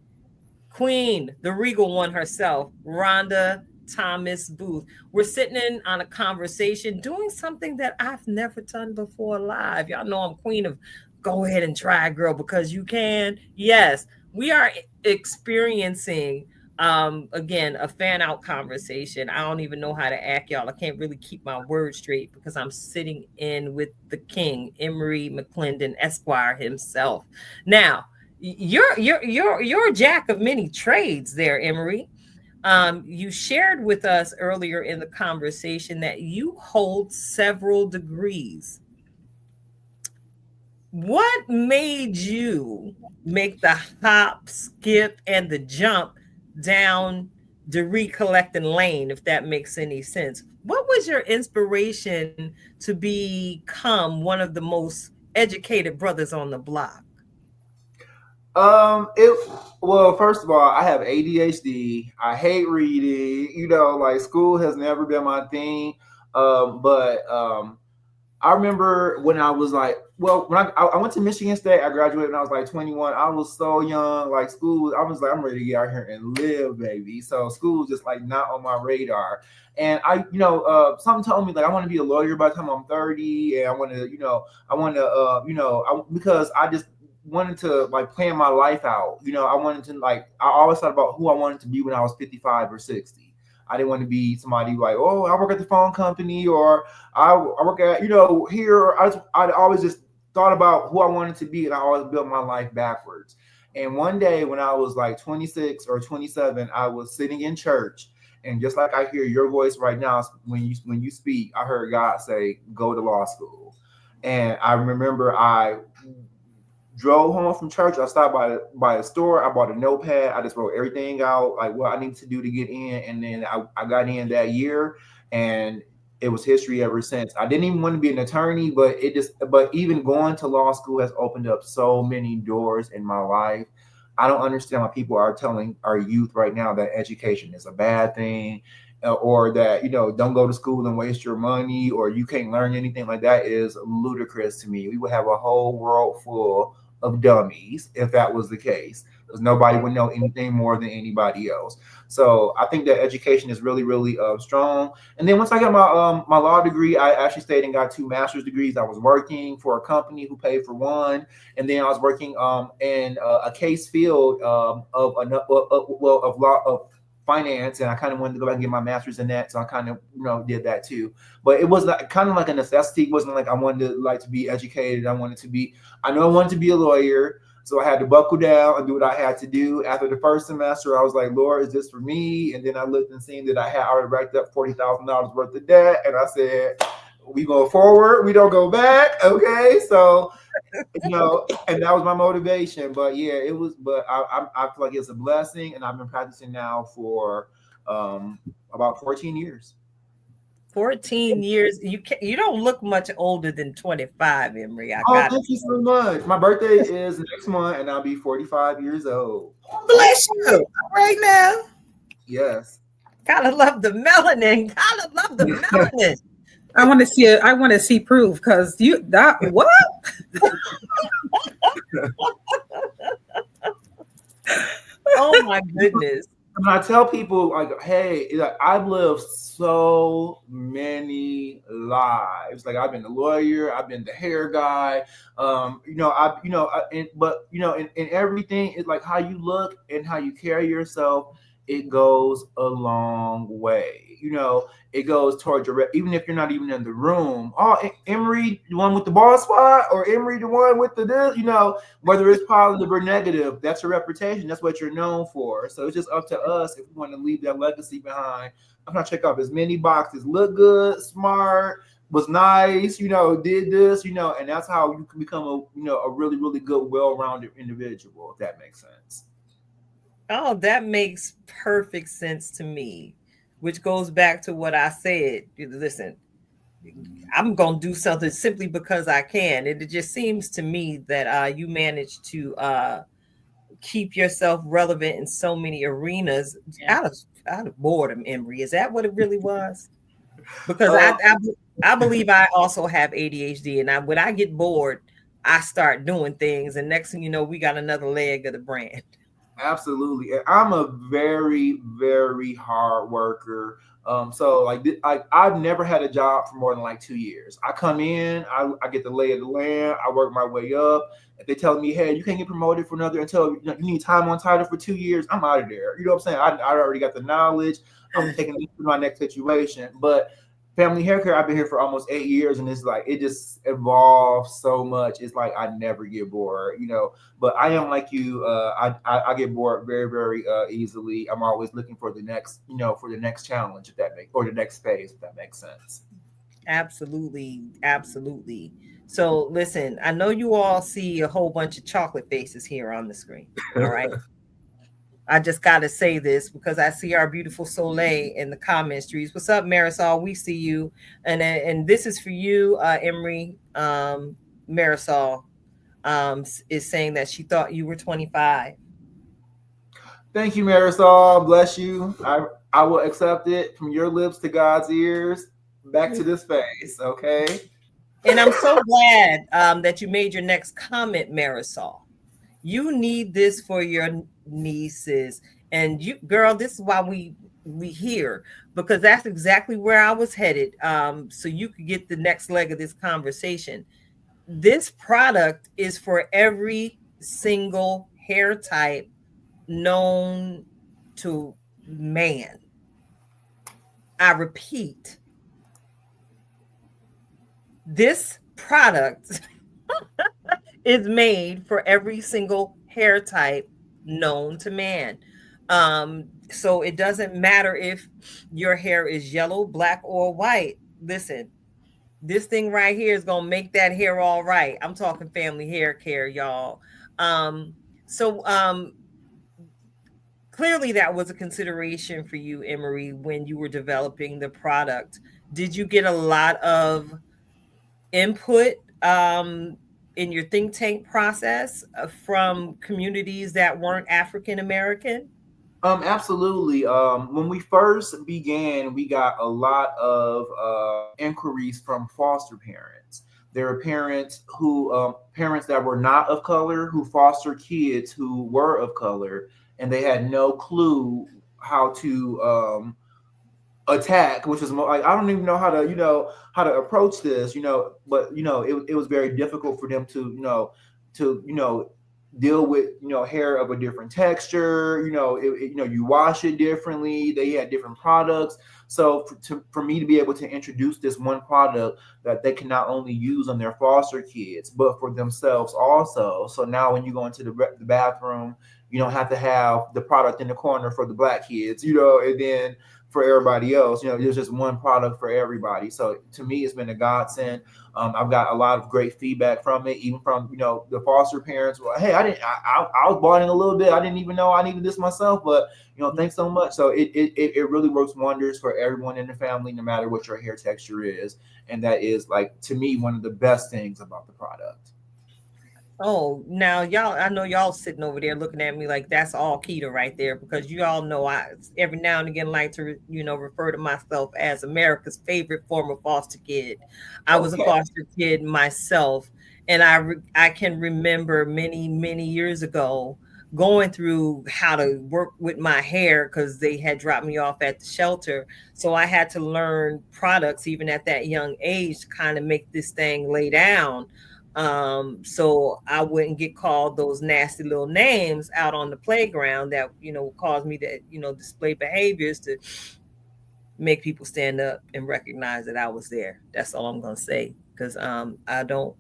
Queen, the regal one herself, Rhonda Thomas Booth. We're sitting in on a conversation, doing something that I've never done before live. Y'all know I'm queen of go ahead and try, girl, because you can. Yes, we are experiencing, again, a fan out conversation. I don't even know how to act, y'all. I can't really keep my words straight because I'm sitting in with the king, Emery McClendon, Esquire himself. Now, you're a jack of many trades there, Emery. You shared with us earlier in the conversation that you hold several degrees. What made you make the hop, skip, and the jump down degree collecting lane, if that makes any sense? What was your inspiration to become one of the most educated brothers on the block? Well, first of all, I have ADHD. I hate reading. Like school has never been my thing. But I remember when I was like, when I went to Michigan State, I graduated when I was like 21. I was so young. Like school, I was like, I'm ready to get out here and live, baby. So school was just like not on my radar. And something told me like I want to be a lawyer by the time I'm 30, and I want to, because I just wanted to like plan my life out. I wanted to I always thought about who I wanted to be when I was 55 or 60. I didn't want to be somebody like, oh, I work at the phone company, or I work at, here. I always just thought about who I wanted to be, and I always built my life backwards. And one day when I was like 26 or 27, I was sitting in church, and just like I hear your voice right now when you speak, I heard God say, go to law school. And I remember I drove home from church. I stopped by a store. I bought a notepad. I just wrote everything out, like what I need to do to get in. And then I got in that year, and it was history ever since. I didn't even want to be an attorney, but even going to law school has opened up so many doors in my life. I don't understand why people are telling our youth right now that education is a bad thing, or that, don't go to school and waste your money, or you can't learn anything. Like that is ludicrous to me. We would have a whole world full of dummies if that was the case, because nobody would know anything more than anybody else. So I think that education is really, really strong. And then once I got my law degree, I actually stayed and got 2 master's degrees. I was working for a company who paid for one, and then I was working in a case field of law of finance, and I kind of wanted to go back and get my master's in that, so I kind of did that too. But it was kind of like a necessity. It wasn't like I wanted to be educated. I know I wanted to be a lawyer, so I had to buckle down and do what I had to do. After the first semester, I was like, Lord, is this for me? And then I looked and seen that I had already racked up $40,000 worth of debt, and I said, we go forward, we don't go back. Okay, so and that was my motivation. But yeah, it was. But I feel like it's a blessing, and I've been practicing now for about 14 years. 14 years. You don't look much older than 25, Emery. Thank you so much. My birthday is next month, and I'll be 45 years old. Bless you. Right now. Yes. Gotta love the melanin. Gotta love the melanin. I want to see proof, because what? Oh my goodness. when I tell people like, hey, like, I've lived so many lives. Like I've been the lawyer, I've been the hair guy. But in everything, it's like how you look and how you carry yourself. It goes a long way. It goes towards your even if you're not even in the room. Oh, Emery, the one with the ball spot, or Emery, the one with the this. Whether it's positive or negative, that's your reputation. That's what you're known for. So it's just up to us if we want to leave that legacy behind. I'm gonna check off as many boxes. Look good, smart, was nice, did this, and that's how you can become a really, really good, well-rounded individual, if that makes sense. Oh, that makes perfect sense to me, which goes back to what I said. Listen, I'm going to do something simply because I can. It just seems to me that you managed to keep yourself relevant in so many arenas out of boredom, Emery. Is that what it really was? Because I believe I also have ADHD, and when I get bored, I start doing things, and next thing you know, we got another leg of the brand. Absolutely. And I'm a very, very hard worker. So I've never had a job for more than like 2 years. I come in, I get the lay of the land, I work my way up. If they tell me, hey, you can't get promoted for another until you need time on title for 2 years, I'm out of there. You know what I'm saying? I already got the knowledge. I'm taking it to my next situation. But Family Hair Care, I've been here for almost 8 years, and it's like it just evolves so much. It's like I never get bored, But I am like you. I get bored very, very easily. I'm always looking for the next, for the next challenge, or the next phase, if that makes sense. Absolutely, absolutely. So listen, I know you all see a whole bunch of chocolate faces here on the screen. All right. I just got to say this because I see our beautiful Soleil in the comment streets. What's up, Marisol? We see you. And this is for you, Emery. Marisol is saying that she thought you were 25. Thank you, Marisol. Bless you. I will accept it from your lips to God's ears. Back to this face, okay? And I'm so glad that you made your next comment, Marisol. You need this for your nieces, and you, girl, this is why we here, because that's exactly where I was headed. So you could get the next leg of this conversation. This product is for every single hair type known to man. I repeat, this product is made for every single hair type known to man. So it doesn't matter if your hair is yellow, black, or white. Listen, this thing right here is gonna make that hair all right. I'm talking family hair care, y'all. So clearly that was a consideration for you, Emery, when you were developing the product. Did you get a lot of input in your think tank process from communities that weren't African American? Absolutely. When we first began, we got a lot of inquiries from foster parents. There are parents that were not of color who foster kids who were of color, and they had no clue how to attack, which is more like I don't even know how to approach this, but it was very difficult for them to deal with hair of a different texture. You wash it differently. They had different products. So for me to be able to introduce this one product that they can not only use on their foster kids but for themselves also. So now when you go into the bathroom, you don't have to have the product in the corner for the black kids, and then for everybody else, there's just one product for everybody. So to me, it's been a godsend. I've got a lot of great feedback from it, even from the foster parents. Well, hey, I was bought in a little bit. I didn't even know I needed this myself, but thanks so much. So it really works wonders for everyone in the family, no matter what your hair texture is, and that is, like, to me, one of the best things about the product. Oh, now y'all, I know y'all sitting over there looking at me like that's all keto right there, because you all know I every now and again like to refer to myself as America's favorite former foster kid. I was a foster kid myself, and I can remember many years ago going through how to work with my hair because they had dropped me off at the shelter. So I had to learn products even at that young age to kind of make this thing lay down. So I wouldn't get called those nasty little names out on the playground that, caused me to, display behaviors to make people stand up and recognize that I was there. That's all I'm going to say. Because I don't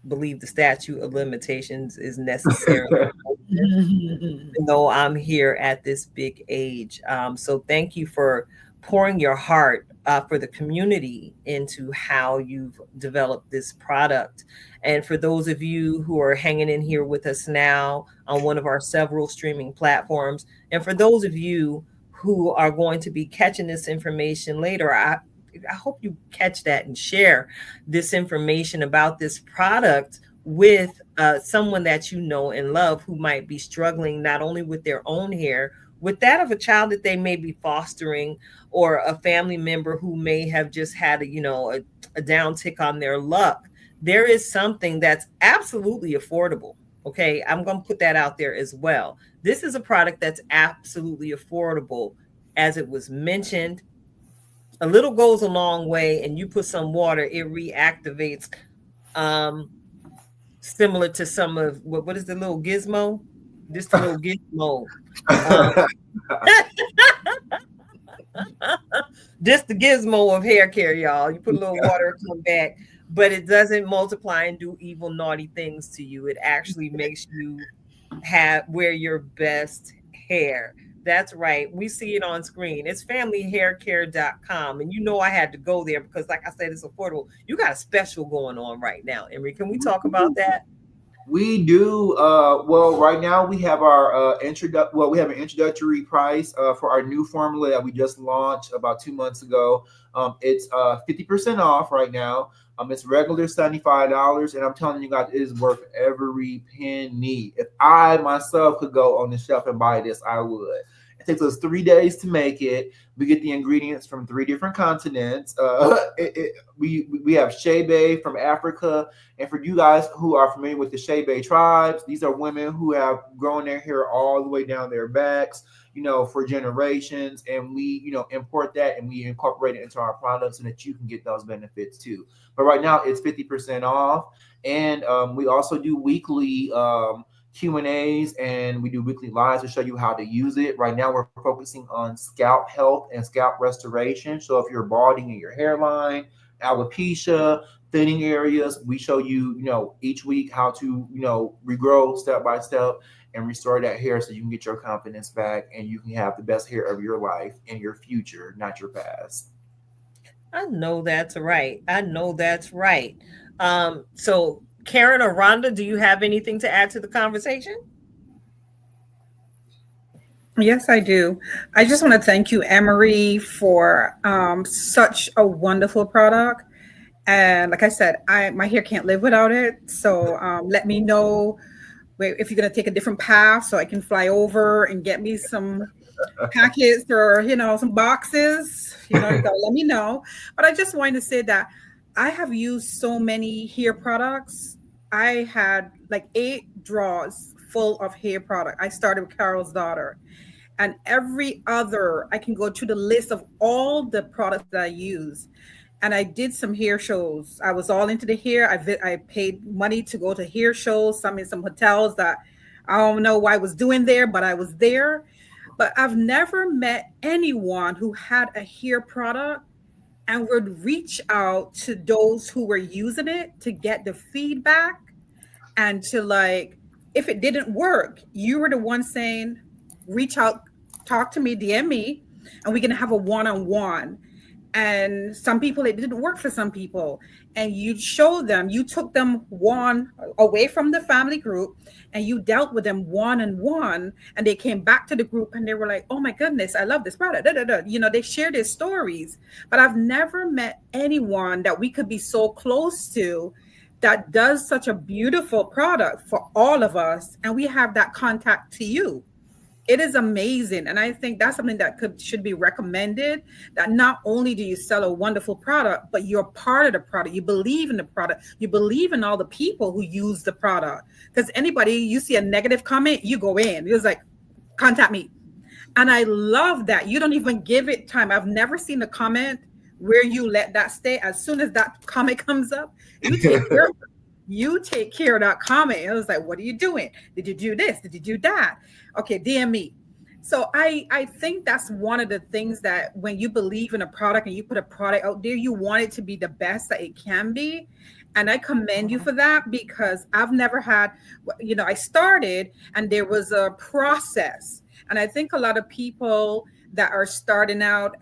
believe the statute of limitations is necessary. Even though I'm here at this big age. So thank you for pouring your heart for the community into how you've developed this product. And for those of you who are hanging in here with us now on one of our several streaming platforms, and for those of you who are going to be catching this information later, I hope you catch that and share this information about this product with someone that you know and love who might be struggling not only with their own hair, with that of a child that they may be fostering, or a family member who may have just had a downtick on their luck. There is something that's absolutely affordable. Okay, I'm going to put that out there as well. This is a product that's absolutely affordable. As it was mentioned, a little goes a long way, and you put some water, it reactivates. Similar to some of what is the little gizmo? This the little gizmo. Just the gizmo of hair care, y'all. You put a little water, come back, but it doesn't multiply and do evil, naughty things to you. It actually makes you wear your best hair. That's right. We see it on screen. It's familyhaircare.com. And I had to go there because, like I said, it's affordable. You got a special going on right now, Emery. Can we talk about that? We do. Well, right now we have our we have an introductory price for our new formula that we just launched about 2 months ago. It's 50% off right now. It's regular $75, and I'm telling you guys, it is worth every penny. If I myself could go on the shelf and buy this, I would. It takes us 3 days to make it. We get the ingredients from 3 different continents. We have Shebe from Africa. And for you guys who are familiar with the Shebe tribes, these are women who have grown their hair all the way down their backs, for generations. And we, import that and we incorporate it into our products so that you can get those benefits too. But right now it's 50% off. And we also do weekly Q&As, and we do weekly lives to show you how to use it. Right now we're focusing on scalp health and scalp restoration. So if you're balding in your hairline, alopecia, thinning areas, we show you, each week how to, regrow step by step and restore that hair so you can get your confidence back and you can have the best hair of your life in your future, not your past. I know that's right. So Karen or Rhonda, do you have anything to add to the conversation? Yes, I do. I just want to thank you, Emery, for such a wonderful product. And like I said, my hair can't live without it. So let me know if you're going to take a different path so I can fly over and get me some packets or, some boxes. You gotta let me know. But I just wanted to say that I have used so many hair products. I had like 8 drawers full of hair product. I started with Carol's daughter, and every other, I can go to the list of all the products that I use. And I did some hair shows. I was all into the hair. I paid money to go to hair shows, some in some hotels that I don't know what I was doing there, but I was there. But I've never met anyone who had a hair product and would reach out to those who were using it to get the feedback and to, like, if it didn't work, you were the one saying, reach out, talk to me, DM me, and we can have a one-on-one. And some people, it didn't work for some people. And you showed them, you took them one away from the family group and you dealt with them one-on-one, and they came back to the group and they were like, oh my goodness, I love this product. Da, da, da. They share their stories. But I've never met anyone that we could be so close to that does such a beautiful product for all of us. And we have that contact to you. It is amazing. And I think that's something that should be recommended, that not only do you sell a wonderful product, but you're part of the product. You believe in the product. You believe in all the people who use the product. Because anybody, you see a negative comment, you go in. It's like, contact me. And I love that. You don't even give it time. I've never seen a comment where you let that stay. As soon as that comment comes up, you take care of that comment. It was like, what are you doing? Did you do this? Did you do that? Okay, DM me. So I think that's one of the things that when you believe in a product and you put a product out there, you want it to be the best that it can be. And I commend you for that, because I've never had, I started and there was a process. And I think a lot of people that are starting out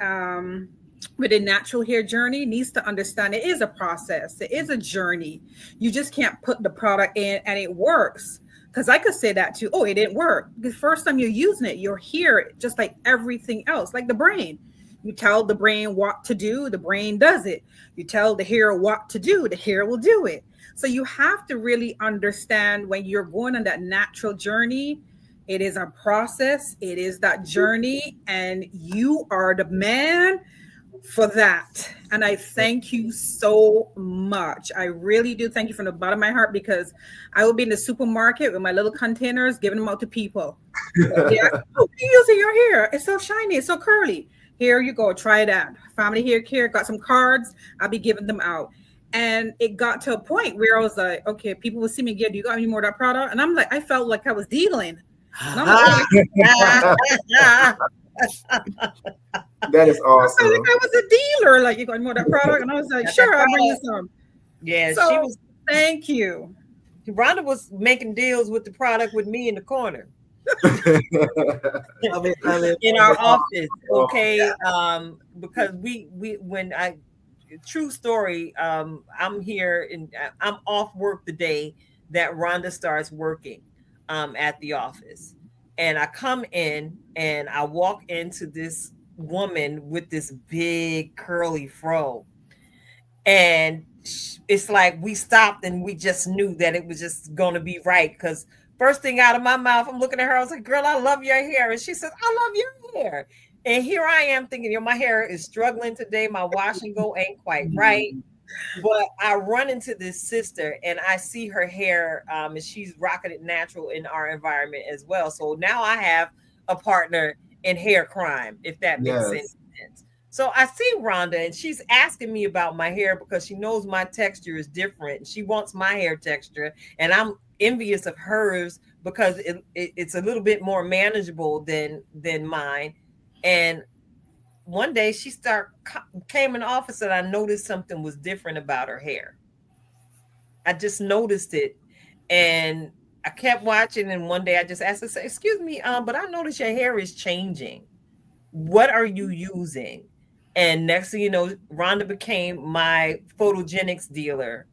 with a natural hair journey needs to understand it is a process. It is a journey. You just can't put the product in and it works. Because I could say that too. Oh, it didn't work. The first time you're using it, you're here, just like everything else, like the brain. You tell the brain what to do, the brain does it. You tell the hair what to do, the hair will do it. So you have to really understand when you're going on that natural journey, it is a process. It is that journey, and you are the man for that. And I thank you so much. I really do thank you from the bottom of my heart, because I will be in the supermarket with my little containers giving them out to people. Yeah. Oh, you're using your hair. It's so shiny. It's so curly. Here you go. Try that. Family Hair Care got some cards. I'll be giving them out. And it got to a point where I was like, okay, people will see me again. Do you got any more of that product? And I'm like, I felt like I was dealing. And I'm like, that is awesome. I was a dealer. Like, you got more of that product? And I was like, sure, I'll bring you some. Yeah, so, she was. Thank you. Rhonda was making deals with the product with me in the corner. Love it. In our office, okay. Because true story, I'm here and I'm off work the day that Rhonda starts working at the office. And I come in and I walk into this woman with this big curly fro. And it's like we stopped and we just knew that it was just going to be right. Because first thing out of my mouth, I'm looking at her. I was like, girl, I love your hair. And she says, I love your hair. And here I am thinking, my hair is struggling today. My wash and go ain't quite right. But I run into this sister and I see her hair and she's rocking it natural in our environment as well. So now I have a partner in hair crime, if that makes any sense. So I see Rhonda and she's asking me about my hair because she knows my texture is different. And she wants my hair texture. And I'm envious of hers because it's a little bit more manageable than mine. And one day she came in the office and I noticed something was different about her hair. I just noticed it and I kept watching. And one day I just asked her, excuse me, but I noticed your hair is changing. What are you using? And next thing you know, Rhonda became my photogenics dealer.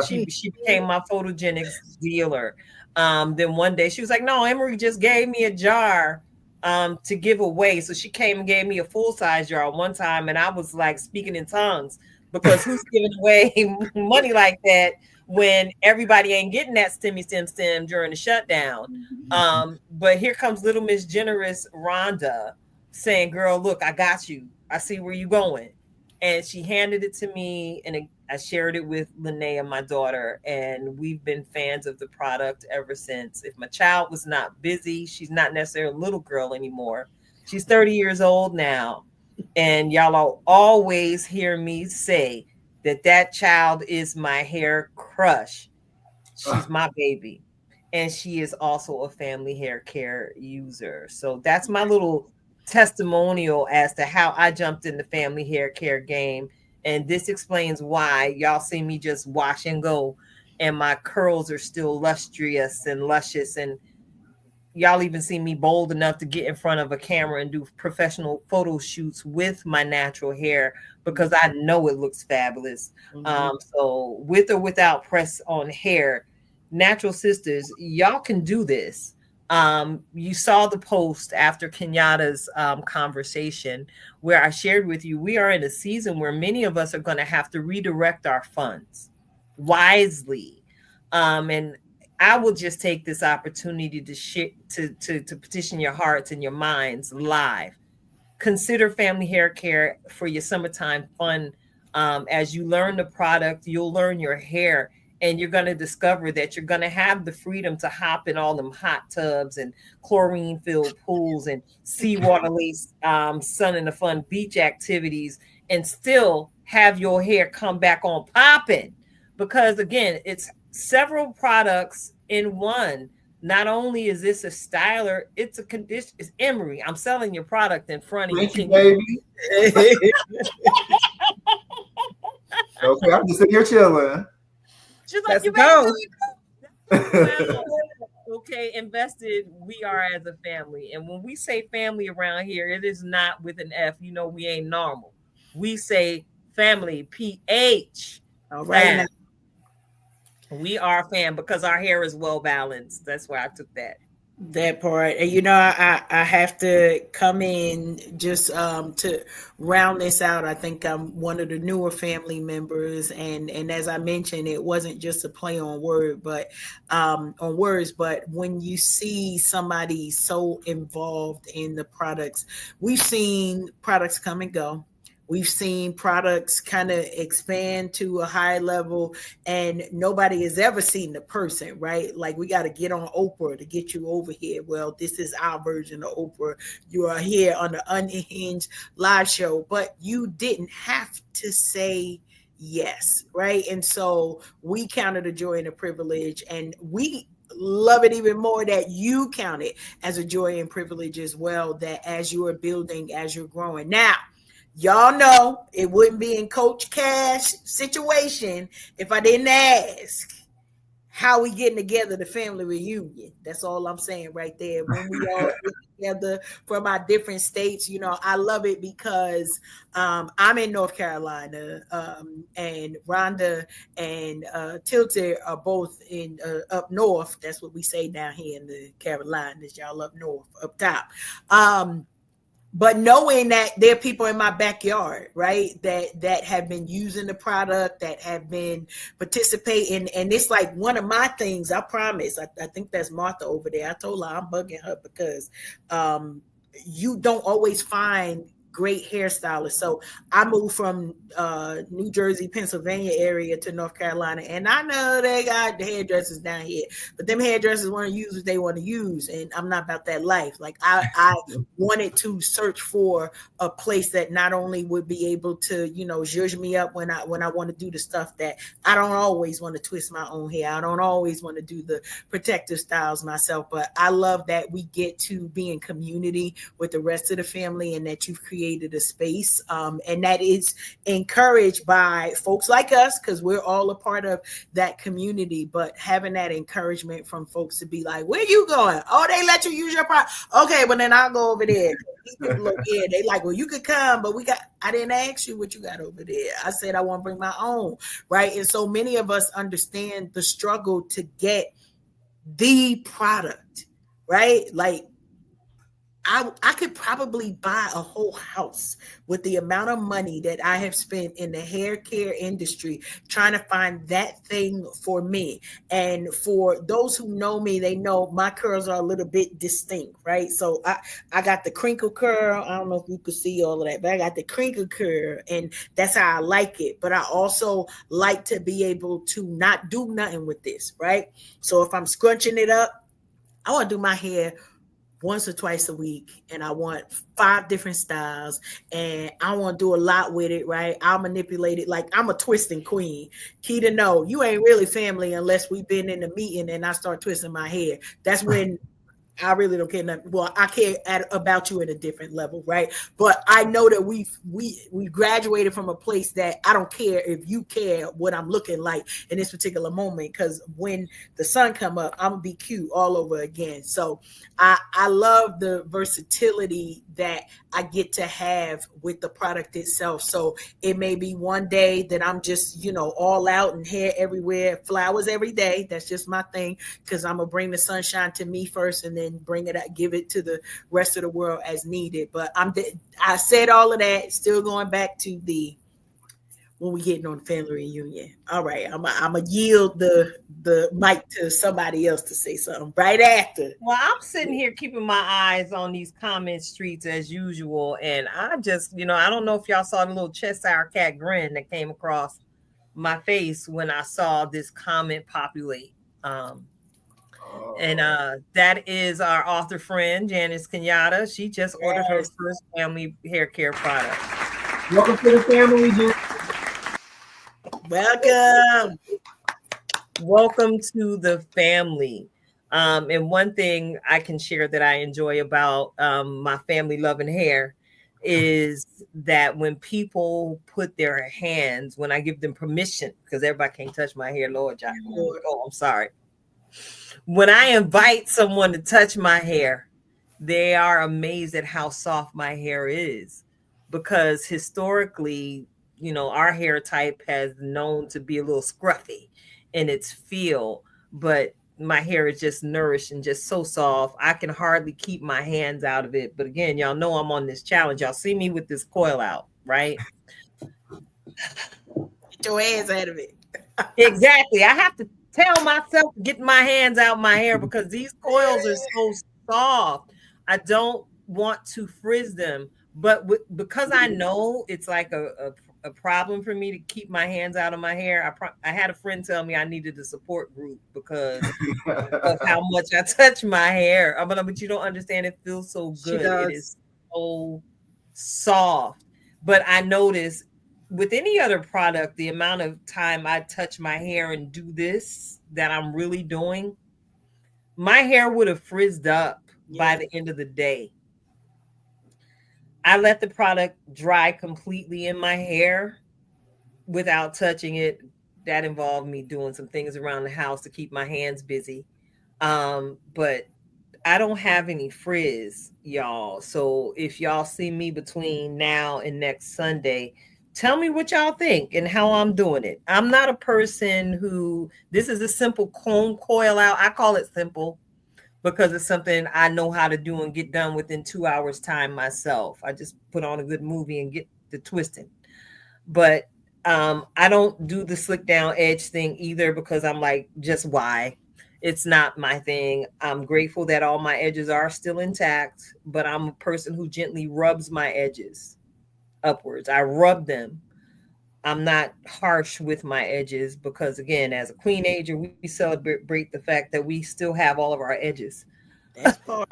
She became my photogenics dealer. Then one day she was like, no, Emery just gave me a jar to give away. So she came and gave me a full-size jar one time, and I was like speaking in tongues because who's giving away money like that when everybody ain't getting that stem during the shutdown? But here comes little Miss Generous Rhonda saying, girl, look, I got you. I see where you're going. And she handed it to me, and I shared it with Linnea, my daughter, and we've been fans of the product ever since. If my child was not busy, she's not necessarily a little girl anymore. She's 30 years old now. And y'all will always hear me say that child is my hair crush. She's my baby. And she is also a family hair care user. So that's my little testimonial as to how I jumped in the family hair care game. And this explains why y'all see me just wash and go and my curls are still lustrous and luscious. And y'all even see me bold enough to get in front of a camera and do professional photo shoots with my natural hair because I know it looks fabulous. So with or without press on hair, Natural Sisters, y'all can do this. You saw the post after Kenyatta's conversation where I shared with you, we are in a season where many of us are going to have to redirect our funds wisely. And I will just take this opportunity to share, to petition your hearts and your minds live. Consider Family Hair Care for your summertime fun. As you learn the product, you'll learn your hair, and you're going to discover that you're going to have the freedom to hop in all them hot tubs and chlorine filled pools and seawater laced sun and the fun beach activities, and still have your hair come back on popping. Because again, it's several products in one. Not only is this a styler, it's a condition. It's Emery. I'm selling your product in front of Thank you. you, baby. Okay, I'm just sitting here chilling. She's like, Let's you go. Well, okay, invested. We are as a family, and when we say family around here, it is not with an F. You know, we ain't normal. We say family, PH. All right. Now. We are a fan because our hair is well balanced. That's why I took that. That part. And you know, I have to come in just to round this out. I think I'm one of the newer family members, and as I mentioned, it wasn't just a play on words, but when you see somebody so involved in the products, we've seen products come and go. We've seen products kind of expand to a high level, and nobody has ever seen the person, right? Like, we got to get on Oprah to get you over here. Well, this is our version of Oprah. You are here on the Unhinged live show, but you didn't have to say yes, right? And so we counted the joy and the privilege, and we love it even more that you count it as a joy and privilege as well, that as you are building, as you're growing. Now, y'all know it wouldn't be in Coach Cash situation if I didn't ask how we getting together, the family reunion. That's all I'm saying right there. When we all get together from our different states, you know, I love it because I'm in North Carolina, and Rhonda and Tilted are both in up north. That's what we say down here in the Carolinas. Y'all up north, up top. But knowing that there are people in my backyard, right, that have been using the product, that have been participating, and it's like one of my things, I promise, I think that's Martha over there. I told her I'm bugging her because you don't always find great hairstylists. So I moved from New Jersey, Pennsylvania area to North Carolina, and I know they got the hairdressers down here, but them hairdressers want to use what they want to use, and I'm not about that life. Like, I wanted to search for a place that not only would be able to, you know, zhuzh me up when I want to do the stuff that I don't always want to twist my own hair. I don't always want to do the protective styles myself, but I love that we get to be in community with the rest of the family, and that you've created a space, and that is encouraged by folks like us, because we're all a part of that community. But having that encouragement from folks to be like, where you going? Oh, they let you use your product. Okay, well then I'll go over there. They like, well, you could come, but I didn't ask you what you got over there. I said I want to bring my own, right? And so many of us understand the struggle to get the product, right? Like, I could probably buy a whole house with the amount of money that I have spent in the hair care industry trying to find that thing for me. And for those who know me, they know my curls are a little bit distinct, right? So I got the crinkle curl. I don't know if you could see all of that, but I got the crinkle curl, and that's how I like it. But I also like to be able to not do nothing with this, right? So if I'm scrunching it up, I want to do my hair once or twice a week, and I want 5 different styles, and I want to do a lot with it, right? I'll manipulate it like I'm a twisting queen. Key to know, you ain't really family unless we've been in the meeting and I start twisting my hair. That's when I really don't care nothing. Well, I care about you at a different level, right? But I know that we graduated from a place that I don't care if you care what I'm looking like in this particular moment, because when the sun come up, I'm gonna be cute all over again. So I love the versatility that I get to have with the product itself. So it may be one day that I'm just, you know, all out and hair everywhere, flowers every day. That's just my thing, because I'm gonna bring the sunshine to me first, and then bring it out, give it to the rest of the world as needed. But I said all of that, still going back to the when we getting on the family reunion. All right, I'm gonna yield the mic to somebody else to say something right after. Well, I'm sitting here keeping my eyes on these comment streets as usual, and I just, I don't know if y'all saw the little Cheshire cat grin that came across my face when I saw this comment populate. And that is our author friend Janice Kenyatta. She just ordered her first family hair care product. Welcome to the family, Janice. Welcome to the family. And one thing I can share that I enjoy about my family loving hair is that when people put their hands, when I give them permission, because everybody can't touch my hair, Lord, oh, I'm sorry. When I invite someone to touch my hair, they are amazed at how soft my hair is, because historically, our hair type has known to be a little scruffy in its feel, but my hair is just nourished and just so soft. I can hardly keep my hands out of it. But again, y'all know I'm on this challenge. Y'all see me with this coil out, right? Get your hands out of it. Exactly. I have to tell myself to get my hands out my hair because these coils are so soft. I don't want to frizz them, but because I know it's like a problem for me to keep my hands out of my hair. I had a friend tell me I needed a support group because of how much I touch my hair. But you don't understand. It feels so good. It is so soft. But I noticed with any other product, the amount of time I touch my hair and do this that I'm really doing, my hair would have frizzed up by the end of the day. I let the product dry completely in my hair without touching it. That involved me doing some things around the house to keep my hands busy. But I don't have any frizz, y'all. So if y'all see me between now and next Sunday, tell me what y'all think and how I'm doing it. I'm not a person who, this is a simple comb coil out. I call it simple because it's something I know how to do and get done within 2 hours time myself. I just put on a good movie and get the twisting. But I don't do the slick down edge thing either because I'm like, just why? It's not my thing. I'm grateful that all my edges are still intact, but I'm a person who gently rubs my edges upwards. I rub them. I'm not harsh with my edges because, again, as a queen ager, we celebrate the fact that we still have all of our edges. That's part.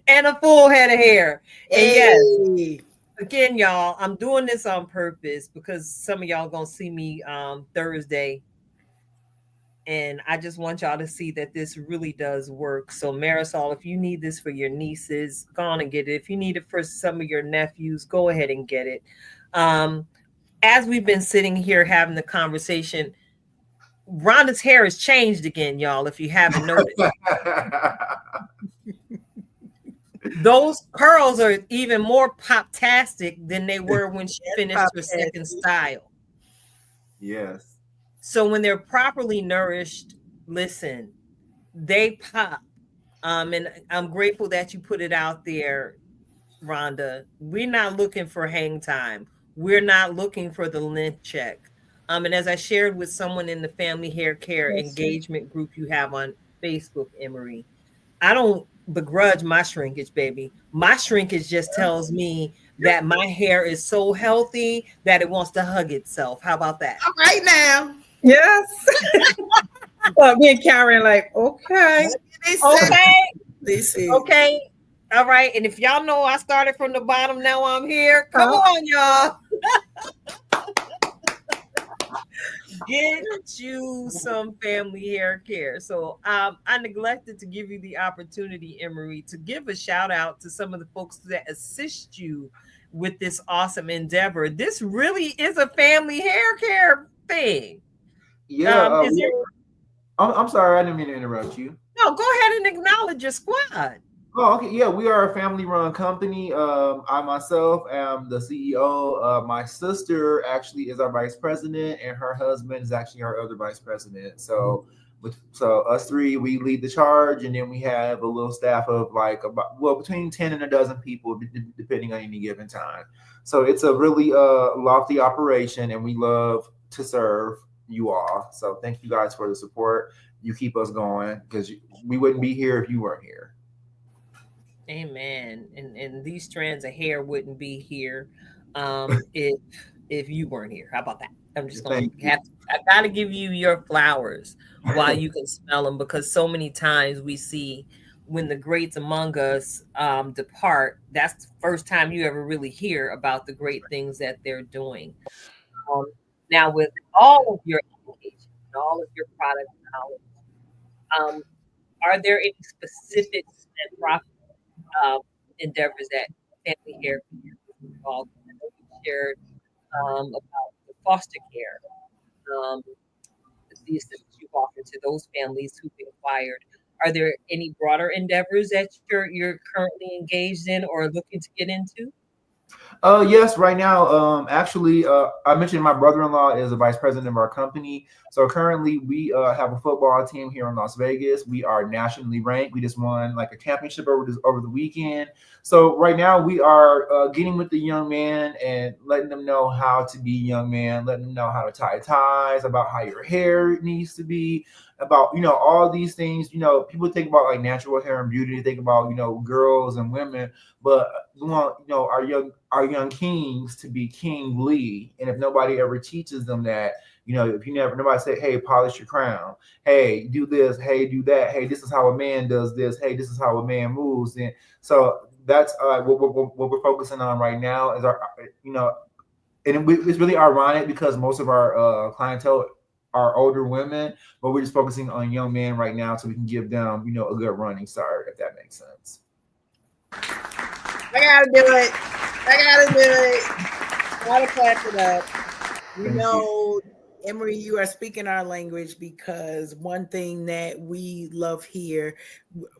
And a full head of hair. Hey. And yes, again, y'all, I'm doing this on purpose because some of y'all going to see me Thursday. And I just want y'all to see that this really does work. So Marisol, if you need this for your nieces, go on and get it. If you need it for some of your nephews, go ahead and get it. As we've been sitting here having the conversation, Rhonda's hair has changed again, y'all, if you haven't noticed. Those curls are even more pop-tastic than they were when she finished her second style. Yes. So when they're properly nourished, listen, they pop. And I'm grateful that you put it out there, Rhonda. We're not looking for hang time. We're not looking for the length check. And as I shared with someone in the family hair care engagement group you have on Facebook, Emery, I don't begrudge my shrinkage, baby. My shrinkage just tells me that my hair is so healthy that it wants to hug itself. How about that? All right now. Yes. But me and Karen like, okay. Okay. All right. And if y'all know I started from the bottom, now I'm here. Come on, y'all. Get you some family hair care. So I neglected to give you the opportunity, Emery, to give a shout out to some of the folks that assist you with this awesome endeavor. This really is a family hair care thing. Yeah. I'm sorry, I didn't mean to interrupt you. No, go ahead and acknowledge your squad. Oh, okay. Yeah, we are a family-run company. I myself am the CEO. My sister actually is our vice president, and her husband is actually our other vice president. So So us three, we lead the charge, and then we have a little staff of like between 10 and a dozen people, depending on any given time. So it's a really lofty operation, and we love to serve you all. So thank you guys for the support. You keep us going because we wouldn't be here if you weren't here. Amen. And these strands of hair wouldn't be here if you weren't here. How about that? I'm just going to have to, I got to give you your flowers while you can smell them, because so many times we see when the greats among us depart, that's the first time you ever really hear about the great things that they're doing. Now, with all of your education and all of your product knowledge, are there any specific endeavors that Family Hair is involved in? I know you shared about the foster care, the assistance you've offered to those families who've been acquired. Are there any broader endeavors that you're currently engaged in or looking to get into? Yes, right now, actually, I mentioned my brother-in-law is a vice president of our company. So currently we have a football team here in Las Vegas. We are nationally ranked. We just won like a championship over the weekend. So right now we are getting with the young man and letting them know how to be young man, letting them know how to tie ties, about how your hair needs to be, about, all these things. People think about like natural hair and beauty. They think about, girls and women, but we want, our young kings to be kingly. And if nobody ever teaches them that, if nobody say, hey, polish your crown, hey, do this, hey, do that, hey, this is how a man does this, hey, this is how a man moves. And so that's what we're focusing on right now is our, and it's really ironic because most of our clientele are older women, but we're just focusing on young men right now so we can give them, a good running start, if that makes sense. I gotta do it. Gotta clap it up. Emery, you are speaking our language, because one thing that we love here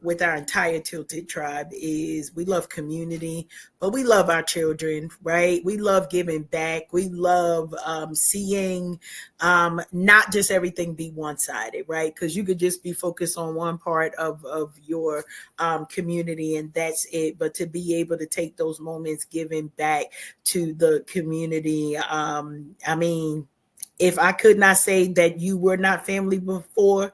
with our entire Tilted tribe is we love community, but we love our children, right? We love giving back. We love seeing not just everything be one-sided, right? Because you could just be focused on one part of your community and that's it. But to be able to take those moments giving back to the community, if I could not say that you were not family before,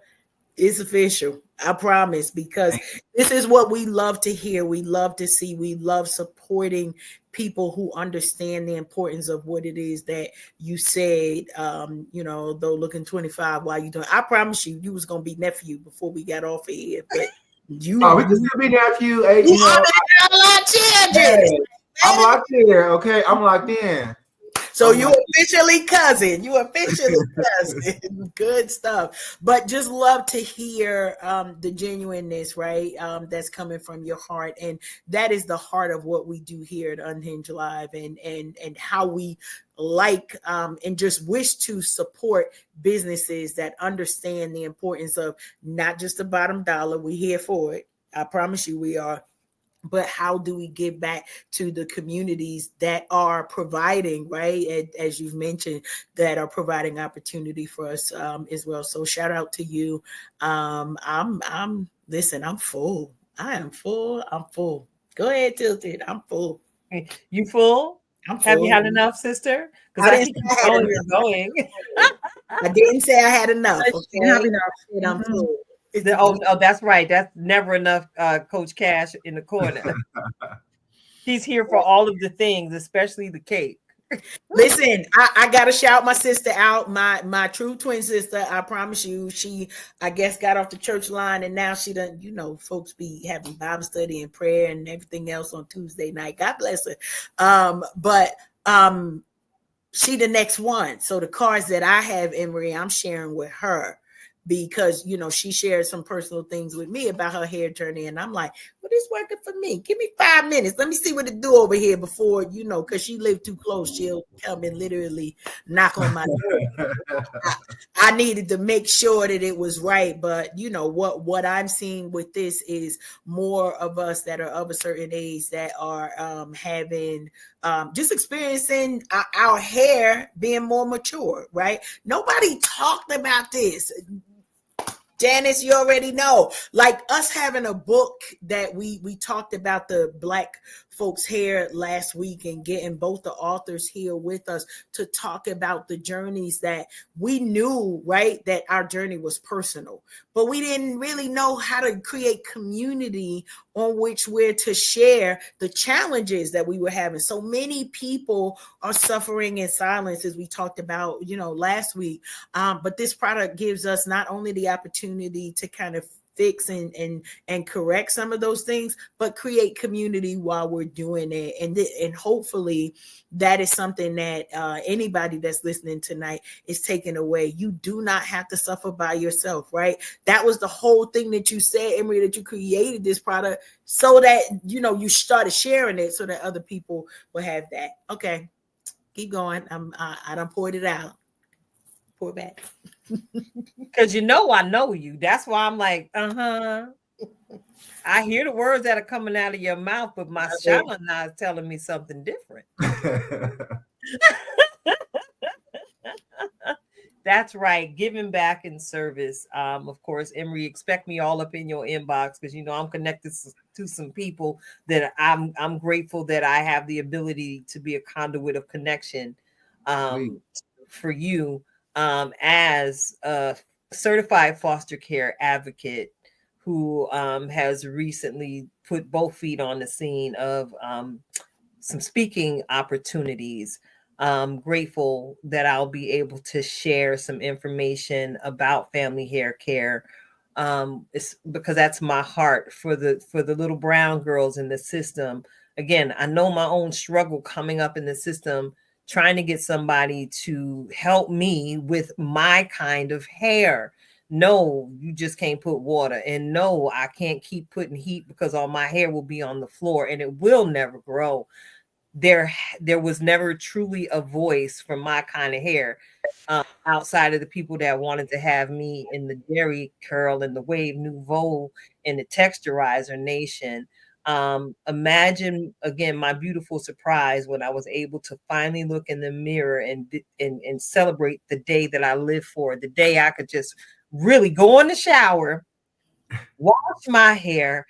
it's official. I promise, because this is what we love to hear. We love to see. We love supporting people who understand the importance of what it is that you said, though looking 25 while you doing. I promise you was going to be nephew before we got off of here. But we can still be nephew. Hey, I'm locked in. Okay, I'm locked in. So you officially cousin. Good stuff. But just love to hear the genuineness, right? That's coming from your heart. And that is the heart of what we do here at Unhinged Live, and how we like and just wish to support businesses that understand the importance of not just the bottom dollar. We're here for it. I promise you we are. But how do we give back to the communities that are providing, right? As you've mentioned, that are providing opportunity for us as well. So shout out to you. Listen, I'm full. I am full. I'm full. Go ahead, Tilted. I'm full. You full? I'm full. Have you had enough, sister? Because I keep going, you're going. I didn't say I had enough. Okay? Have enough. I'm full. Oh, that's right. That's never enough, Coach Cash in the corner. He's here for all of the things, especially the cake. Listen, I gotta shout my sister out, my true twin sister. I promise you, she, I guess, got off the church line, and now she done, folks be having Bible study and prayer and everything else on Tuesday night. God bless her. But she the next one. So the cards that I have, Emery, I'm sharing with her, because she shared some personal things with me about her hair journey, and I'm like, well, this working for me. Give me 5 minutes, let me see what it do over here before, because she lived too close, she'll come and literally knock on my door. I needed to make sure that it was right. But what I'm seeing with this is more of us that are of a certain age that are having just experiencing our hair being more mature, right? Nobody talked about this. Janice, you already know. Like us having a book that we talked about the Black folks hair last week and getting both the authors here with us to talk about the journeys that we knew, right, that our journey was personal, but we didn't really know how to create community on which we're to share the challenges that we were having. So many people are suffering in silence, as we talked about, last week. But this product gives us not only the opportunity to kind of fix and correct some of those things, but create community while we're doing it. And hopefully that is something that anybody that's listening tonight is taking away. You do not have to suffer by yourself, right? That was the whole thing that you said, Emery, that you created this product so that, you started sharing it so that other people will have that. Okay, keep going. I done poured it out. Pour it back. Because I know you. That's why I'm like, I hear the words that are coming out of your mouth, but my child now is telling me something different. That's right. Giving back in service. Of course, Emery, expect me all up in your inbox because I'm connected to some people that I'm grateful that I have the ability to be a conduit of connection for you as a certified foster care advocate who has recently put both feet on the scene of some speaking opportunities. Grateful that I'll be able to share some information about family hair care. It's because that's my heart for the little brown girls in the system. Again, I know my own struggle coming up in the system, trying to get somebody to help me with my kind of hair. No, you just can't put water. And no, I can't keep putting heat because all my hair will be on the floor and it will never grow. There was never truly a voice for my kind of hair outside of the people that wanted to have me in the dairy curl and the wave nouveau and the texturizer nation. Imagine again my beautiful surprise when I was able to finally look in the mirror and celebrate the day that I live for, the day I could just really go in the shower, wash my hair,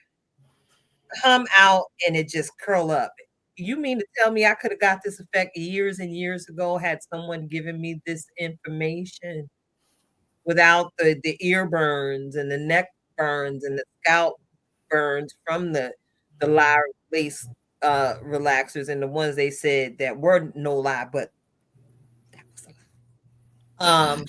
come out, and it just curl up. You mean to tell me I could have got this effect years and years ago had someone given me this information without the ear burns and the neck burns and the scalp burns from the lyre lace relaxers and the ones they said that were no lie, but that was a lie.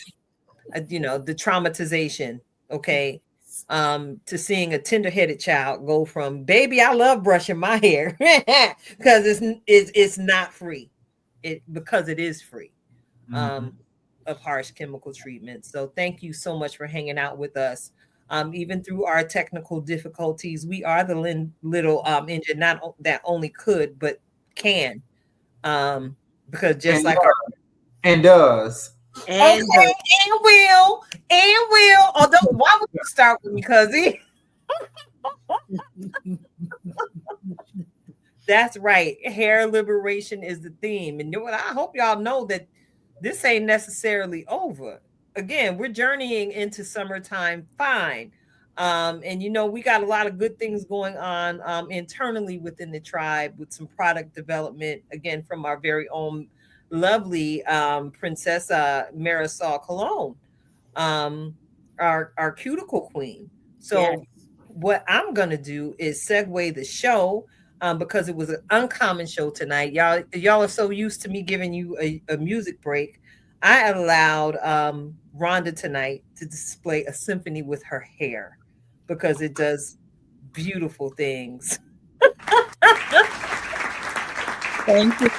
The traumatization, okay, to seeing a tender-headed child go from baby, I love brushing my hair because it's not free, because it is free of harsh chemical treatment. So thank you so much for hanging out with us. Even through our technical difficulties, we are the little engine not that only could but can, because just and like and does. And will. Although, why would you start with me, cuzzy? That's right. Hair liberation is the theme. And I hope y'all know that this ain't necessarily over. Again, we're journeying into summertime fine. And we got a lot of good things going on internally within the tribe with some product development, again, from our very own lovely Princessa Marisol Cologne, our cuticle queen. So what I'm going to do is segue the show because it was an uncommon show tonight. Y'all are so used to me giving you a music break. I allowed Rhonda tonight to display a symphony with her hair because it does beautiful things. Thank you.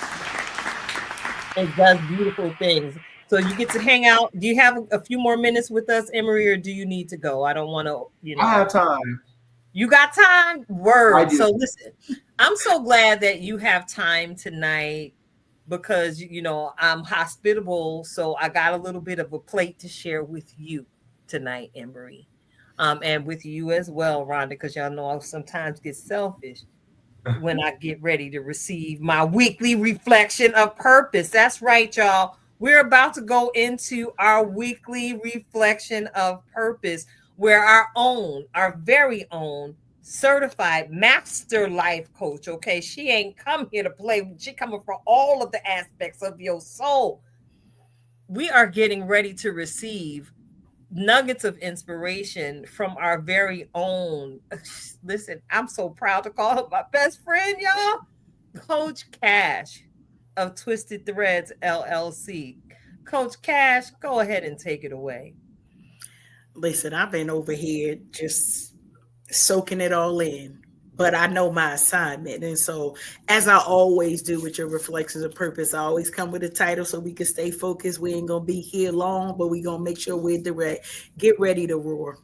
It does beautiful things. So you get to hang out. Do you have a few more minutes with us, Emery, or do you need to go? I don't want to, I have time. You got time? Word. So listen, I'm so glad that you have time tonight because, I'm hospitable. So I got a little bit of a plate to share with you tonight, Emery. And with you as well, Rhonda, because y'all know I sometimes get selfish when I get ready to receive my weekly reflection of purpose. That's right, y'all. We're about to go into our weekly reflection of purpose. where our very own certified master life coach, okay, she ain't come here to play. She coming for all of the aspects of your soul. We are getting ready to receive nuggets of inspiration from our very own. Listen, I'm so proud to call her my best friend, y'all. Coach Cash of Twisted Threads LLC. Coach Cash, go ahead and take it away. Listen, I've been over here just soaking it all in, but I know my assignment. And so, as I always do with your reflections of purpose, I always come with a title so we can stay focused. We ain't going to be here long, but we're going to make sure we're direct. Get ready to roar.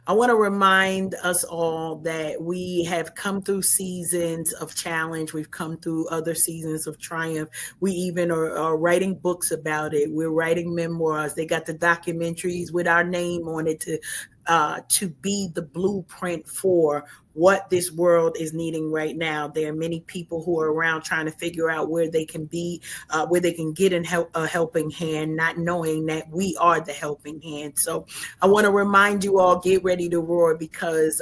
I want to remind us all that we have come through seasons of challenge. We've come through other seasons of triumph. We even are writing books about it. We're writing memoirs. They got the documentaries with our name on it to be the blueprint for what this world is needing right now. There are many people who are around trying to figure out where they can be, where they can get a helping hand, not knowing that we are the helping hand. So I want to remind you all, get ready to roar, because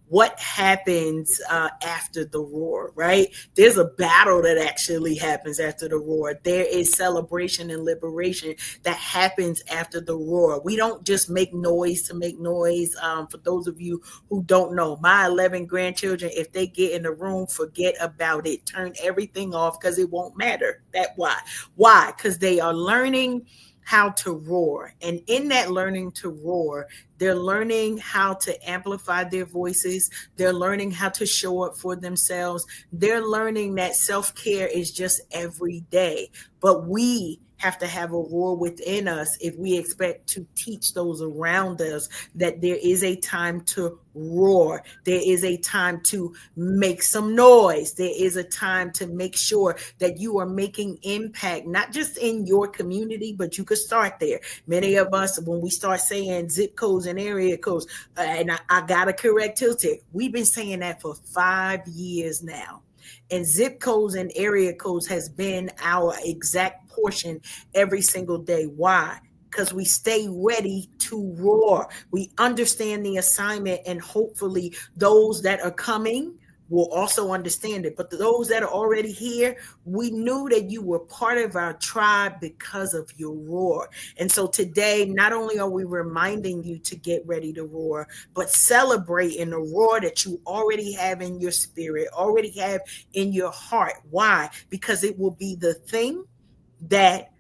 what happens after the roar, right? There's a battle that actually happens after the roar. There is celebration and liberation that happens after the roar. We don't just make noise to make noise. For those of you who don't know, my 11 grandchildren, if they get in the room, forget about it. Turn everything off, because it won't matter. Why? Because they are learning how to roar. And in that learning to roar, they're learning how to amplify their voices. They're learning how to show up for themselves. They're learning that self-care is just every day. But we have to have a roar within us if we expect to teach those around us that there is a time to roar. There is a time to make some noise. There is a time to make sure that you are making impact, not just in your community, but you could start there. Many of us, when we start saying zip codes and area codes, and I got to correct Tilted, we've been saying that for 5 years now. And zip codes and area codes has been our exact portion every single day. Why? Because we stay ready to roar. We understand the assignment, and hopefully those that are coming will also understand it. But those that are already here, we knew that you were part of our tribe because of your roar. And so today, not only are we reminding you to get ready to roar, but celebrate in the roar that you already have in your spirit, already have in your heart. Why? Because it will be the thing that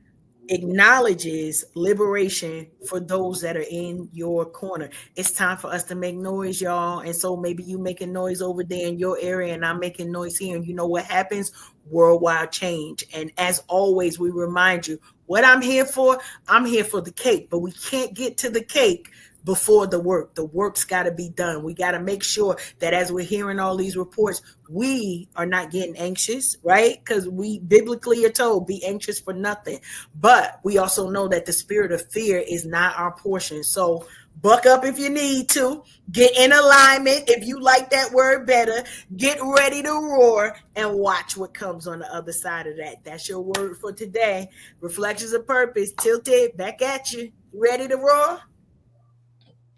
acknowledges liberation for those that are in your corner. It's time for us to make noise, y'all. And so maybe you making noise over there in your area, and I'm making noise here. And you know what happens? Worldwide change. And as always, we remind you what I'm here for. I'm here for the cake, but we can't get to the cake before the work. The work's got to be done. We got to make sure that as we're hearing all these reports, we are not getting anxious, right? Because we biblically are told, be anxious for nothing. But we also know that the spirit of fear is not our portion. So buck up if you need to. Get in alignment if you like that word better. Get ready to roar and watch what comes on the other side of that. That's your word for today. Reflections of Purpose. Tilted, back at you. Ready to roar?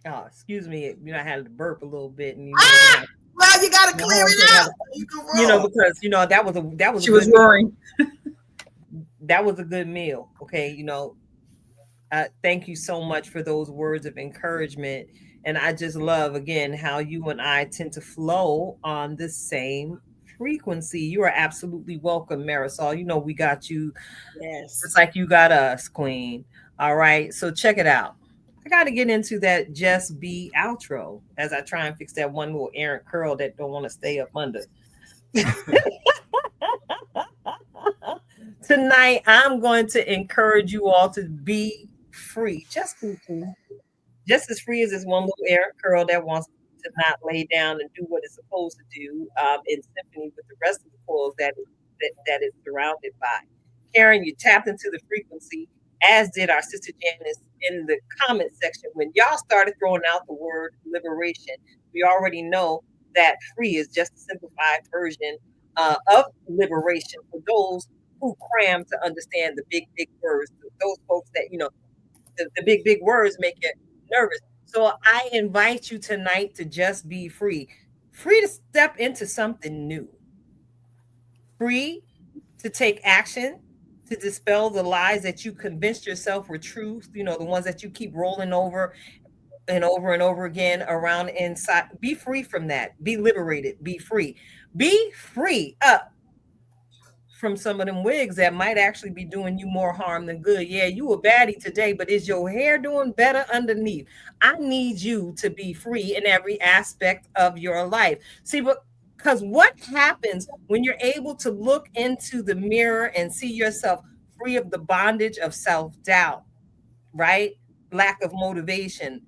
Oh, excuse me. I had to burp a little bit, and well, you gotta clear it out. Because that was she was roaring. That was a good meal. Okay, thank you so much for those words of encouragement, and I just love again how you and I tend to flow on the same frequency. You are absolutely welcome, Marisol. We got you. Yes, it's like you got us, Queen. All right, so check it out. I got to get into that just be outro as I try and fix that one little errant curl that don't want to stay up under. Tonight, I'm going to encourage you all to be free, just as free as this one little errant curl that wants to not lay down and do what it's supposed to do in symphony with the rest of the coils that is surrounded by. Karen, you tapped into the frequency, as did our sister Janice in the comment section. When y'all started throwing out the word liberation, we already know that free is just a simplified version of liberation for those who cram to understand the big words. Those folks that, the big words make you nervous. So I invite you tonight to just be free, free to step into something new, free to take action, to dispel the lies that you convinced yourself were truth, the ones that you keep rolling over and over and over again around inside. Be free from that. Be liberated. Be free. Be free up from some of them wigs that might actually be doing you more harm than good. Yeah, you a baddie today, but is your hair doing better underneath? I need you to be free in every aspect of your life. See, because what happens when you're able to look into the mirror and see yourself free of the bondage of self-doubt, right? Lack of motivation,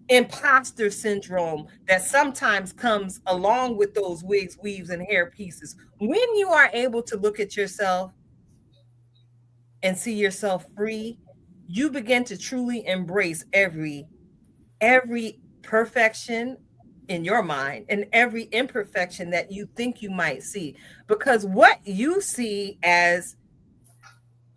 imposter syndrome that sometimes comes along with those wigs, weaves, and hair pieces. When you are able to look at yourself and see yourself free, you begin to truly embrace every perfection in your mind and every imperfection that you think you might see. Because what you see as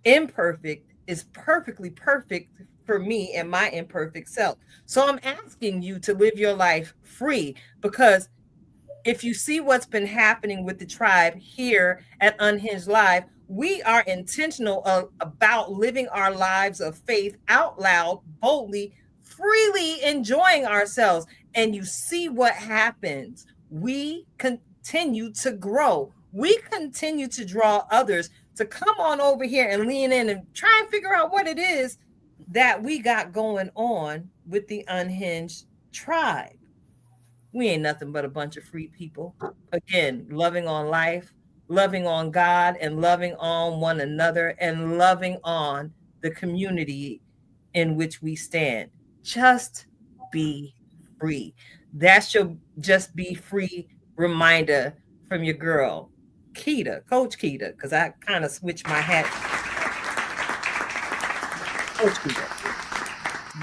imperfect is perfectly perfect for me and my imperfect self. So I'm asking you to live your life free, because if you see what's been happening with the tribe here at Unhinged Live, we are intentional about living our lives of faith out loud, boldly, freely enjoying ourselves. And you see what happens. We continue to grow. We continue to draw others to come on over here and lean in and try and figure out what it is that we got going on with the Unhinged tribe. We ain't nothing but a bunch of free people. Again, loving on life, loving on God, and loving on one another, and loving on the community in which we stand. Just be free. That's your just be free reminder from your girl, Keita, Coach Keita, because I kind of switched my hat. Coach Keita.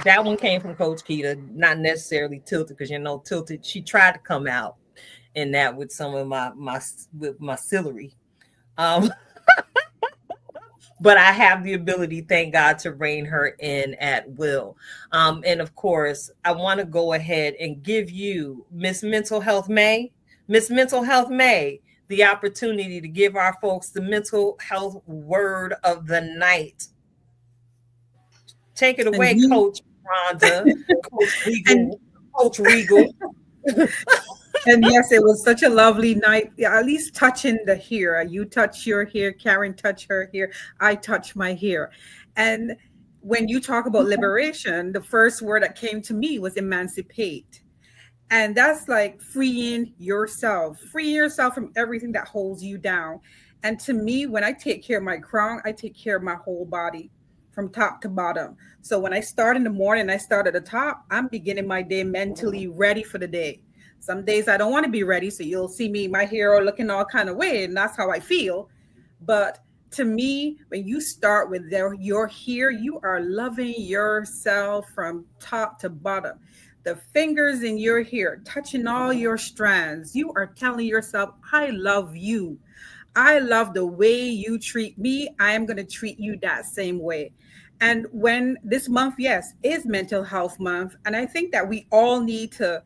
That one came from Coach Keita, not necessarily Tilted, because Tilted, she tried to come out in that with some of my celery. But I have the ability, thank God, to rein her in at will. And of course, I want to go ahead and give you Miss Mental Health May, the opportunity to give our folks the mental health word of the night. Take it away, Coach Rhonda, Coach Regal. And yes, it was such a lovely night. At least touching the hair. You touch your hair, Karen touch her hair, I touch my hair. And when you talk about liberation, the first word that came to me was emancipate. And that's like freeing yourself from everything that holds you down. And to me, when I take care of my crown, I take care of my whole body from top to bottom. So when I start in the morning, I start at the top, I'm beginning my day mentally ready for the day. Some days I don't want to be ready. So you'll see me, my hair looking all kind of weird, and that's how I feel. But to me, when you start with your hair, you are loving yourself from top to bottom. The fingers in your hair, touching all your strands, you are telling yourself, I love you. I love the way you treat me. I am going to treat you that same way. And when this month, yes, is Mental Health Month. And I think that we all need to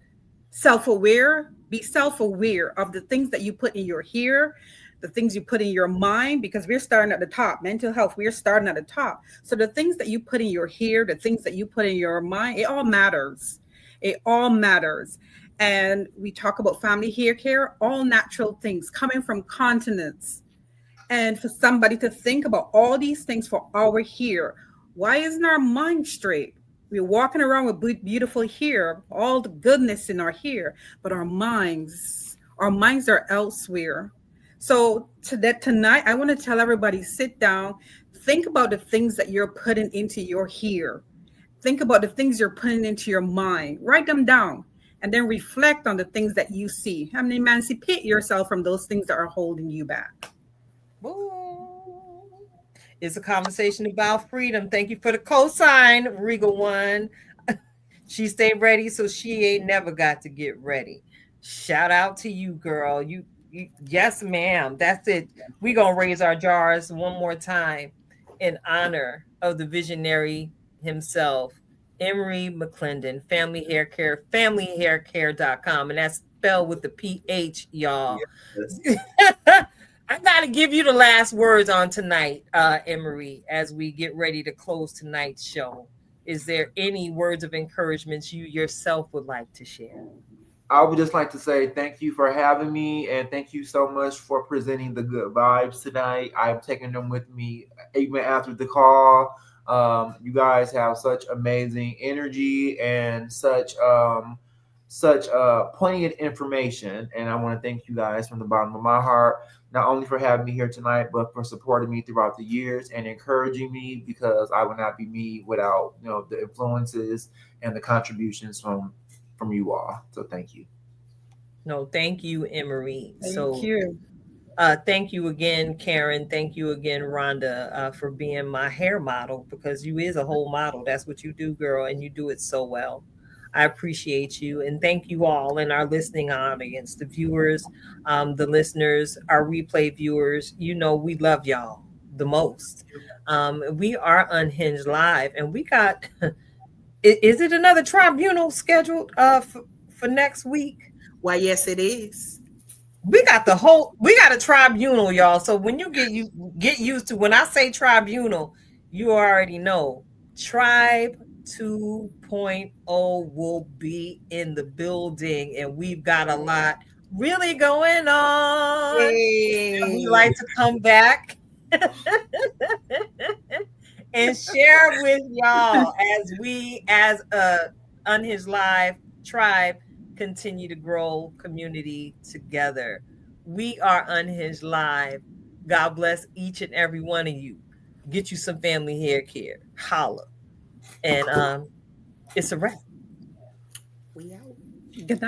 be self-aware of the things that you put in your hair, the things you put in your mind, because we're starting at the top. Mental health, we're starting at the top. So the things that you put in your hair, the things that you put in your mind, it all matters. It all matters. And we talk about family hair care, all natural things coming from continents. And for somebody to think about all these things for our hair, why isn't our mind straight? We're walking around with beautiful hair, all the goodness in our hair, but our minds are elsewhere. So tonight, I want to tell everybody, sit down, think about the things that you're putting into your hair. Think about the things you're putting into your mind. Write them down, and then reflect on the things that you see. And emancipate yourself from those things that are holding you back. Ooh. It's a conversation about freedom. Thank you for the cosign, Regal One. She stayed ready, so she ain't never got to get ready. Shout out to you, girl. You yes, ma'am. That's it. We're gonna raise our jars one more time in honor of the visionary himself, Emery McClendon, Family Hair Care, familyhaircare.com. And that's spelled with the PH, y'all. Yes. I got to give you the last words on tonight, Emery, as we get ready to close tonight's show. Is there any words of encouragement you yourself would like to share? I would just like to say thank you for having me, and thank you so much for presenting the good vibes tonight. I'm taking them with me even after the call. You guys have such amazing energy and such poignant information, and I want to thank you guys from the bottom of my heart, not only for having me here tonight, but for supporting me throughout the years and encouraging me, because I would not be me without the influences and the contributions from you all. So thank you. No, thank you, Emery. Thank you. Thank you again, Karen. Thank you again, Rhonda, for being my hair model, because you is a whole model. That's what you do, girl, and you do it so well. I appreciate you. And thank you all in our listening audience, the viewers, the listeners, our replay viewers. You know, we love y'all the most. We are Unhinged Live, and we got, is it another tribunal scheduled for next week? Why, yes, it is. We got a tribunal, y'all. So when you get used to, when I say tribunal, you already know Tribe 2.0 will be in the building, and we've got a lot really going on. And we like to come back and share with y'all as we, as a Unhinged Live tribe, continue to grow community together. We are Unhinged Live. God bless each and every one of you. Get you some family hair care. Holla. And it's a wrap. We out. Good night.